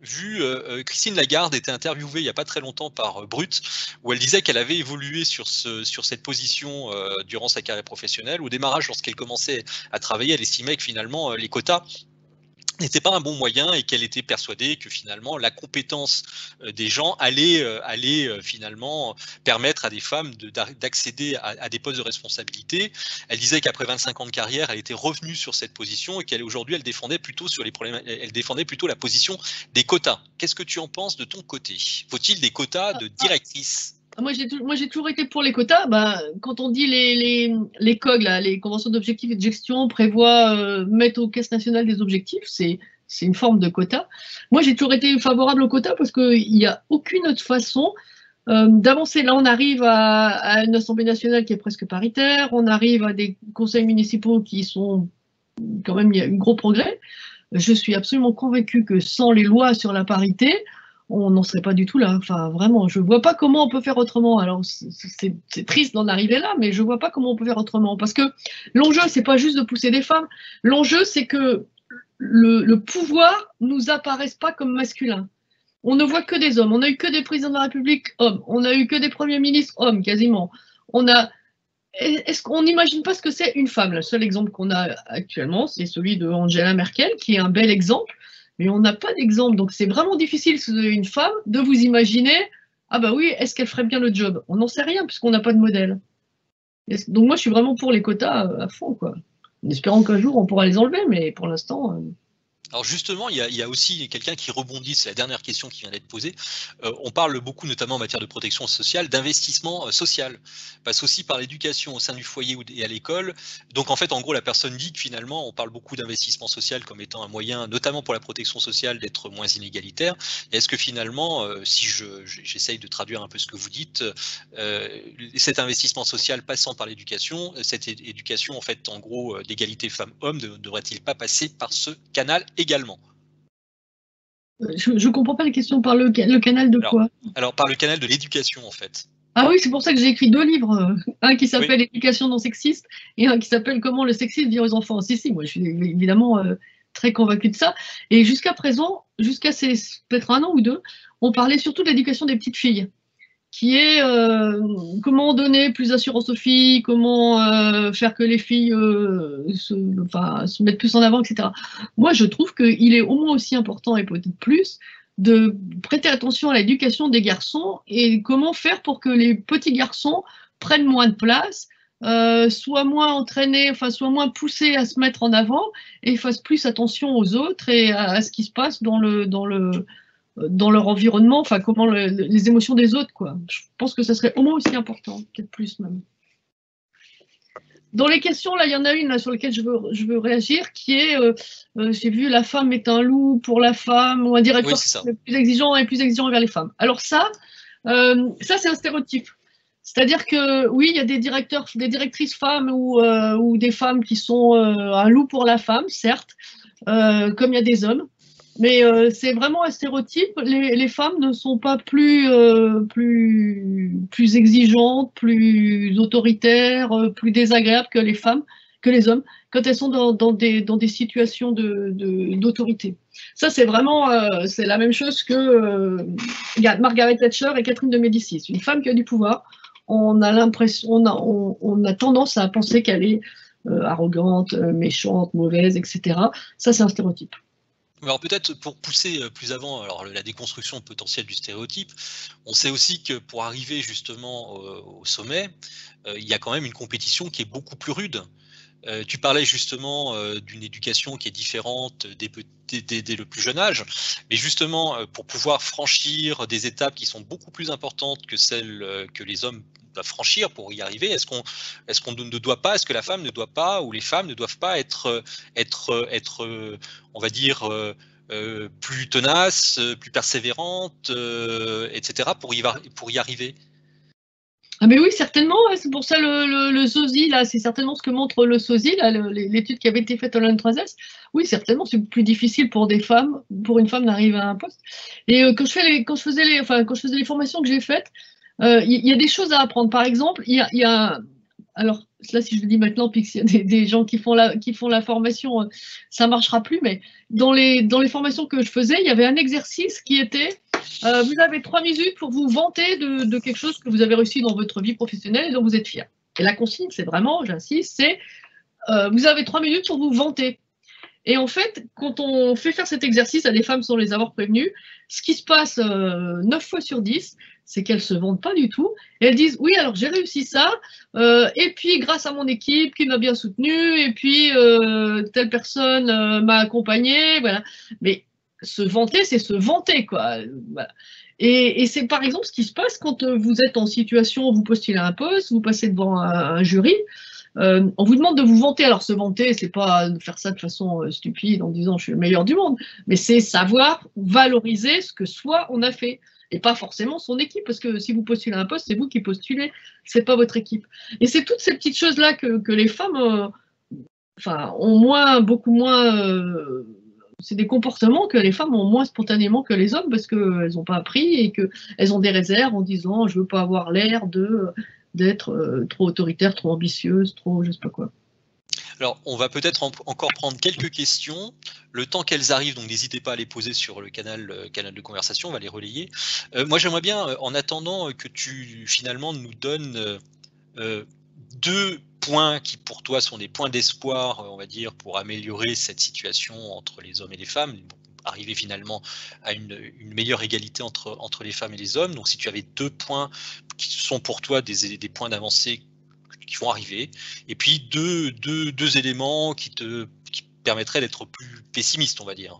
vu, Christine Lagarde était interviewée il n'y a pas très longtemps par Brut, où elle disait qu'elle avait évolué sur cette position durant sa carrière professionnelle. Au démarrage, lorsqu'elle commençait à travailler, elle estimait que finalement, les quotas n'était pas un bon moyen et qu'elle était persuadée que finalement la compétence des gens allait finalement permettre à des femmes d'accéder à des postes de responsabilité. Elle disait qu'après 25 ans de carrière, elle était revenue sur cette position et qu'aujourd'hui elle défendait plutôt la position des quotas. Qu'est-ce que tu en penses de ton côté? Faut-il des quotas de directrices? Moi, j'ai toujours été pour les quotas. Quand on dit les COG, là, les conventions d'objectifs et de gestion prévoient mettre aux caisses nationales des objectifs, c'est une forme de quota. Moi, j'ai toujours été favorable aux quotas parce qu'il n'y a aucune autre façon d'avancer. Là, on arrive à une Assemblée nationale qui est presque paritaire, on arrive à des conseils municipaux qui sont quand même, il y a un gros progrès. Je suis absolument convaincue que sans les lois sur la parité, on n'en serait pas du tout là. Enfin, vraiment, je ne vois pas comment on peut faire autrement. Alors, c'est triste d'en arriver là, mais je ne vois pas comment on peut faire autrement. Parce que l'enjeu, ce n'est pas juste de pousser des femmes. L'enjeu, c'est que le pouvoir ne nous apparaisse pas comme masculin. On ne voit que des hommes. On n'a eu que des présidents de la République hommes. On n'a eu que des premiers ministres hommes, quasiment. Est-ce qu'on n'imagine pas ce que c'est une femme? Le seul exemple qu'on a actuellement, c'est celui de Angela Merkel, qui est un bel exemple. Mais on n'a pas d'exemple, donc c'est vraiment difficile, si vous avez une femme, de vous imaginer, ah bah oui, est-ce qu'elle ferait bien le job? On n'en sait rien, puisqu'on n'a pas de modèle. Donc moi, je suis vraiment pour les quotas à fond, quoi. En espérant qu'un jour, on pourra les enlever, mais pour l'instant... Alors justement, il y a aussi quelqu'un qui rebondit, c'est la dernière question qui vient d'être posée. On parle beaucoup, notamment en matière de protection sociale, d'investissement social. Passe aussi par l'éducation au sein du foyer et à l'école. Donc en fait, en gros, la personne dit que finalement, on parle beaucoup d'investissement social comme étant un moyen, notamment pour la protection sociale, d'être moins inégalitaire. Et est-ce que finalement, si j'essaye de traduire un peu ce que vous dites, cet investissement social passant par l'éducation, cette éducation, en fait, en gros, d'égalité femmes-hommes, ne devrait-il pas passer par ce canal également? Je ne comprends pas la question par le canal de quoi? Alors, par le canal de l'éducation, en fait. Ah oui, c'est pour ça que j'ai écrit 2 livres. Un qui s'appelle Oui. Éducation non sexiste et un qui s'appelle Comment le sexisme vient aux enfants. Si, moi je suis évidemment très convaincue de ça. Et jusqu'à présent, jusqu'à peut-être 1 an ou 2, on parlait surtout de l'éducation des petites filles, qui est comment donner plus d'assurance aux filles, comment faire que les filles se mettent plus en avant, etc. Moi, je trouve qu'il est au moins aussi important, et peut-être plus, de prêter attention à l'éducation des garçons et comment faire pour que les petits garçons prennent moins de place, soient moins entraînés, enfin soient moins poussés à se mettre en avant et fassent plus attention aux autres et à ce qui se passe dans leur environnement, enfin comment les émotions des autres, quoi. Je pense que ça serait au moins aussi important, peut-être plus même. Dans les questions, là, il y en a une là, sur laquelle je veux réagir, qui est, j'ai vu la femme est un loup pour la femme, ou un directeur plus exigeant envers les femmes. Alors ça c'est un stéréotype. C'est-à-dire que oui, il y a des directeurs, des directrices femmes ou des femmes qui sont un loup pour la femme, certes, comme il y a des hommes. Mais c'est vraiment un stéréotype. Les femmes ne sont pas plus exigeantes, plus autoritaires, plus désagréables que les hommes, quand elles sont dans des situations d'autorité. Ça, c'est vraiment c'est la même chose que Margaret Thatcher et Catherine de Médicis. Une femme qui a du pouvoir, on a tendance à penser qu'elle est arrogante, méchante, mauvaise, etc. Ça, c'est un stéréotype. Alors peut-être pour pousser plus avant la déconstruction potentielle du stéréotype, on sait aussi que pour arriver justement au sommet, il y a quand même une compétition qui est beaucoup plus rude. Tu parlais justement d'une éducation qui est différente dès le plus jeune âge, mais justement pour pouvoir franchir des étapes qui sont beaucoup plus importantes que celles que les hommes doivent franchir pour y arriver, est-ce que la femme ne doit pas, ou les femmes ne doivent pas être on va dire, plus tenaces, plus persévérantes, etc. pour y arriver? Ah mais oui, certainement, c'est pour ça le sosie, là, c'est certainement ce que montre le sosie, là, l'étude qui avait été faite au LN3S. Oui, certainement, c'est plus difficile pour une femme d'arriver à un poste. Et quand je faisais les formations que j'ai faites, il y a des choses à apprendre. Par exemple, il y a alors là, si je le dis maintenant, puis qu'il y a des gens qui font la formation, ça ne marchera plus, mais dans les formations que je faisais, il y avait un exercice qui était vous avez 3 minutes pour vous vanter de quelque chose que vous avez réussi dans votre vie professionnelle et dont vous êtes fier. Et la consigne, c'est vraiment, j'insiste, c'est vous avez 3 minutes pour vous vanter. Et en fait, quand on fait faire cet exercice à des femmes sans les avoir prévenues, ce qui se passe 9 fois sur 10, c'est qu'elles ne se vantent pas du tout. Et elles disent, oui, alors j'ai réussi ça, et puis grâce à mon équipe qui m'a bien soutenue, et puis telle personne m'a accompagnée, voilà. Mais se vanter, c'est se vanter, quoi. Voilà. Et c'est par exemple ce qui se passe quand vous êtes en situation, vous postulez un poste, vous passez devant un jury, on vous demande de vous vanter. Alors se vanter, c'est pas de faire ça de façon stupide en disant je suis le meilleur du monde, mais c'est savoir valoriser ce que soi on a fait et pas forcément son équipe, parce que si vous postulez un poste, c'est vous qui postulez, c'est pas votre équipe. Et c'est toutes ces petites choses là que les femmes ont beaucoup moins c'est des comportements que les femmes ont moins spontanément que les hommes, parce qu'elles n'ont pas appris et qu'elles ont des réserves en disant je veux pas avoir l'air d'être trop autoritaire, trop ambitieuse, trop je sais pas quoi. Alors, on va peut-être encore prendre quelques questions. Le temps qu'elles arrivent, donc n'hésitez pas à les poser sur le canal de conversation, on va les relayer. Moi, j'aimerais bien, en attendant, que tu finalement nous donnes 2 points qui pour toi sont des points d'espoir, on va dire, pour améliorer cette situation entre les hommes et les femmes, arriver finalement à une meilleure égalité entre les femmes et les hommes. Donc si tu avais 2 points qui sont pour toi des points d'avancée qui vont arriver, et puis deux éléments qui permettraient d'être plus pessimiste, on va dire,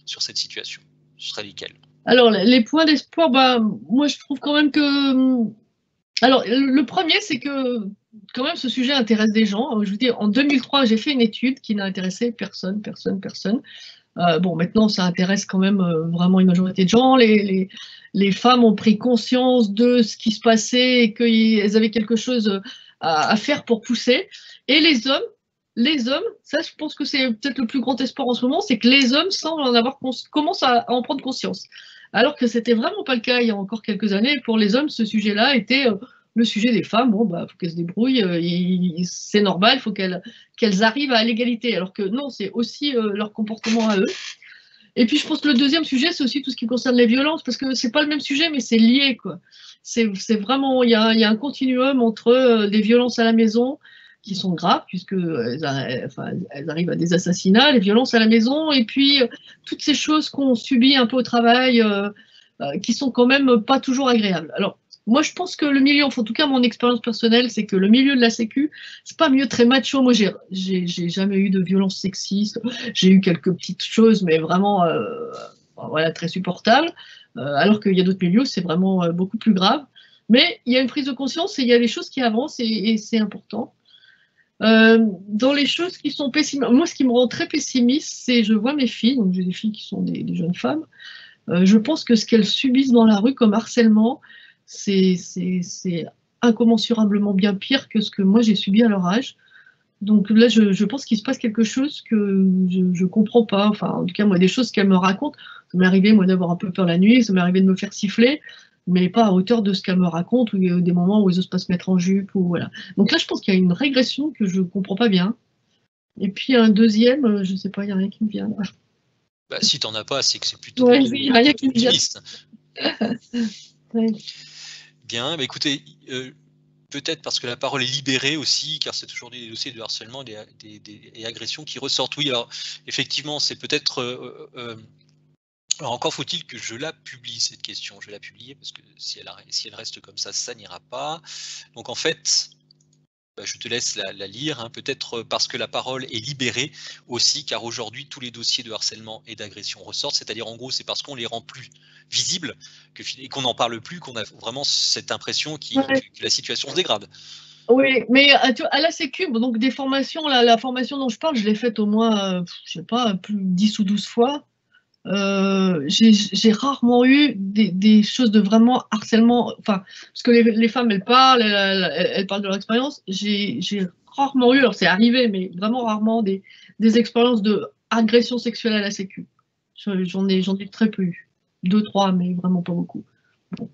sur cette situation? Ce serait lesquels? Alors, les points d'espoir, bah, moi, je trouve quand même que... Alors, le premier, c'est que quand même ce sujet intéresse des gens. Je vous dis, en 2003, j'ai fait une étude qui n'a intéressé personne. Bon, maintenant, ça intéresse quand même vraiment une majorité de gens. Les femmes ont pris conscience de ce qui se passait et qu'elles avaient quelque chose à faire pour pousser. Et les hommes, ça, je pense que c'est peut-être le plus grand espoir en ce moment, c'est que les hommes semblent commencent à en prendre conscience. Alors que c'était vraiment pas le cas il y a encore quelques années. Pour les hommes, ce sujet-là était le sujet des femmes. Bon, bah, faut qu'elles se débrouillent, c'est normal, il faut qu'elles arrivent à l'égalité. Alors que non, c'est aussi leur comportement à eux. Et puis, je pense que le deuxième sujet, c'est aussi tout ce qui concerne les violences, parce que c'est pas le même sujet, mais c'est lié, quoi. C'est vraiment, il y a un continuum entre des violences à la maison, qui sont graves, puisqu'elles arrivent à des assassinats, les violences à la maison, et puis toutes ces choses qu'on subit un peu au travail, qui sont quand même pas toujours agréables. Alors, moi, je pense que le milieu, enfin, en tout cas, mon expérience personnelle, c'est que le milieu de la Sécu, c'est pas un milieu très macho. Moi, j'ai jamais eu de violence sexiste. J'ai eu quelques petites choses, mais vraiment, voilà, très supportables. Alors qu'il y a d'autres milieux, c'est vraiment beaucoup plus grave. Mais il y a une prise de conscience et il y a des choses qui avancent et c'est important. Dans les choses qui sont pessimistes, moi, ce qui me rend très pessimiste, c'est je vois mes filles, donc j'ai des filles qui sont des jeunes femmes. Je pense que ce qu'elles subissent dans la rue comme harcèlement, c'est incommensurablement bien pire que ce que moi j'ai subi à leur âge. Donc là, je pense qu'il se passe quelque chose que je ne comprends pas. Enfin, en tout cas, moi, des choses qu'elles me racontent, ça m'est arrivé, moi, d'avoir un peu peur la nuit, ça m'est arrivé de me faire siffler, mais pas à hauteur de ce qu'elles me racontent, ou il y a des moments où elles osent pas se mettre en jupe, ou voilà. Donc là, je pense qu'il y a une régression que je ne comprends pas bien. Et puis un deuxième, je ne sais pas, il n'y a rien qui me vient là. Bah, si tu n'en as pas, c'est que c'est plutôt Ouais, il y a rien qui me vient. Ouais. Bien, bah, écoutez, peut-être parce que la parole est libérée aussi, car c'est aujourd'hui des dossiers de harcèlement et agressions qui ressortent. Oui, alors effectivement, c'est peut-être... alors encore faut-il que je la publie, cette question. Je vais la publier parce que si elle reste comme ça n'ira pas. Donc en fait, bah, je te laisse la lire, hein, peut-être parce que la parole est libérée aussi, car aujourd'hui tous les dossiers de harcèlement et d'agression ressortent, c'est-à-dire en gros c'est parce qu'on les rend plus visibles et qu'on n'en parle plus qu'on a vraiment cette impression que la situation se dégrade. Oui, mais à la Sécu, donc des formations, la formation dont je parle, je l'ai faite au moins, je sais pas, plus 10 ou 12 fois. J'ai rarement eu des choses de vraiment harcèlement, enfin, parce que les femmes, elles parlent, elles parlent de leur expérience. J'ai rarement eu, alors c'est arrivé, mais vraiment rarement des expériences de agression sexuelle à la Sécu. J'en ai très peu eu. 2, 3, mais vraiment pas beaucoup. Bon.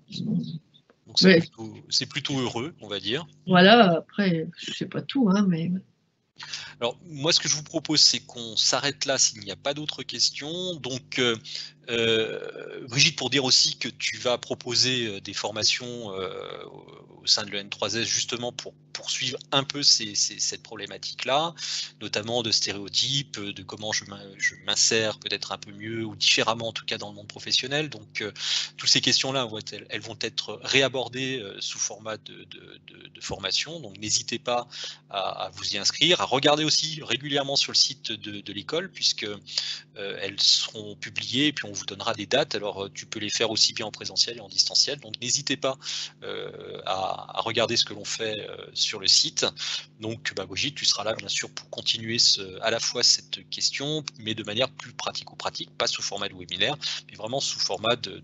Donc c'est plutôt heureux, on va dire. Voilà, après, je sais pas tout, hein, mais... Alors, moi, ce que je vous propose, c'est qu'on s'arrête là s'il n'y a pas d'autres questions. Donc, Brigitte, pour dire aussi que tu vas proposer des formations au sein de l'EN3S justement pour poursuivre un peu cette problématique-là, notamment de stéréotypes, de comment je m'insère peut-être un peu mieux ou différemment en tout cas dans le monde professionnel. Donc, toutes ces questions-là, elles vont être réabordées sous format de formation. Donc, n'hésitez pas à vous y inscrire, à regarder aussi régulièrement sur le site de l'école, puisque elles seront publiées et puis on vous donnera des dates. Alors tu peux les faire aussi bien en présentiel et en distanciel, donc n'hésitez pas à regarder ce que l'on fait sur le site. Donc Brigitte, tu seras là bien sûr pour continuer à la fois cette question, mais de manière plus pratico-pratique, pas sous format de webinaire, mais vraiment sous format de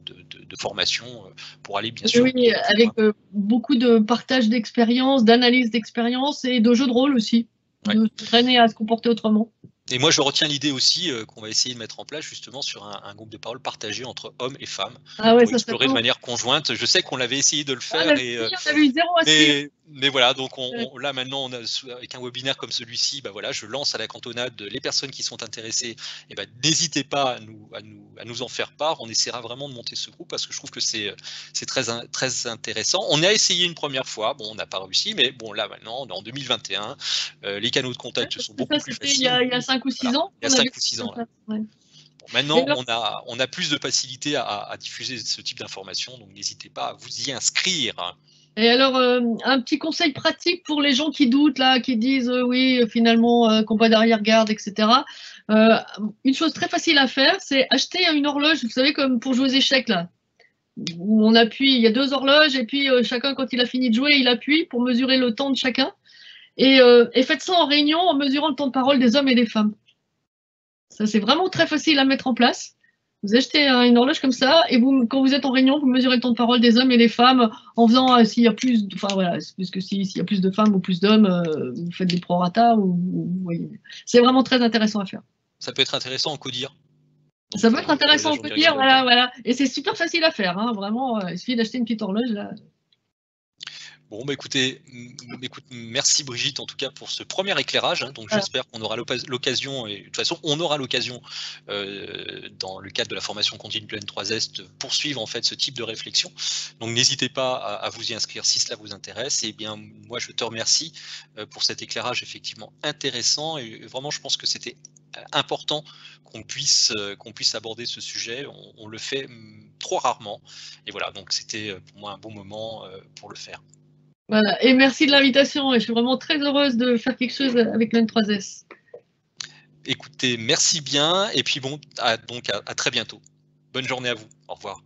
formation pour aller bien sûr. Oui, avec beaucoup de partage d'expérience, d'analyse d'expérience et de jeux de rôle aussi, de traîner à se comporter autrement. Et moi, je retiens l'idée aussi qu'on va essayer de mettre en place justement sur un groupe de parole partagé entre hommes et femmes pour explorer de manière conjointe. Je sais qu'on l'avait essayé de le faire, on a eu 0 à 6. Mais voilà, donc là maintenant, avec un webinaire comme celui-ci, bah voilà, je lance à la cantonade les personnes qui sont intéressées. Et bah, n'hésitez pas à nous en faire part. On essaiera vraiment de monter ce groupe parce que je trouve que c'est très intéressant. On a essayé une première fois, bon, on n'a pas réussi, mais bon, là maintenant, en 2021, les canaux de contact sont beaucoup plus faciles. Il y a 5 ou 6 ans. Il y a 5 ou 6 ans. Ouais. Bon, maintenant, on a plus de facilité à diffuser ce type d'informations, donc n'hésitez pas à vous y inscrire. Et alors, un petit conseil pratique pour les gens qui doutent, là, qui disent oui, finalement, combat d'arrière-garde, etc. Une chose très facile à faire, c'est acheter une horloge, vous savez, comme pour jouer aux échecs, là, où on appuie, il y a 2 horloges, et puis chacun, quand il a fini de jouer, il appuie pour mesurer le temps de chacun. Et faites ça en réunion en mesurant le temps de parole des hommes et des femmes. Ça, c'est vraiment très facile à mettre en place. Vous achetez une horloge comme ça, et vous, quand vous êtes en réunion, vous mesurez le temps de parole des hommes et des femmes en faisant, s'il y a plus, enfin voilà, puisque s'il y a plus de femmes ou plus d'hommes, vous faites des prorata, c'est vraiment très intéressant à faire. Ça peut être intéressant en codir. Donc, ça peut être intéressant en codir, voilà. Et c'est super facile à faire, hein, vraiment, il suffit d'acheter une petite horloge, là. Bon, bah écoute, merci Brigitte en tout cas pour ce premier éclairage. Hein, donc j'espère qu'on aura l'occasion, et de toute façon on aura l'occasion dans le cadre de la formation continue de l'N3S de poursuivre en fait ce type de réflexion. Donc n'hésitez pas à vous y inscrire si cela vous intéresse. Et bien moi je te remercie pour cet éclairage effectivement intéressant, et vraiment je pense que c'était important qu'on puisse aborder ce sujet. On le fait trop rarement. Et voilà, donc c'était pour moi un bon moment pour le faire. Voilà, et merci de l'invitation, et je suis vraiment très heureuse de faire quelque chose avec l'N3S. Écoutez, merci bien, et puis bon, donc à très bientôt. Bonne journée à vous, au revoir.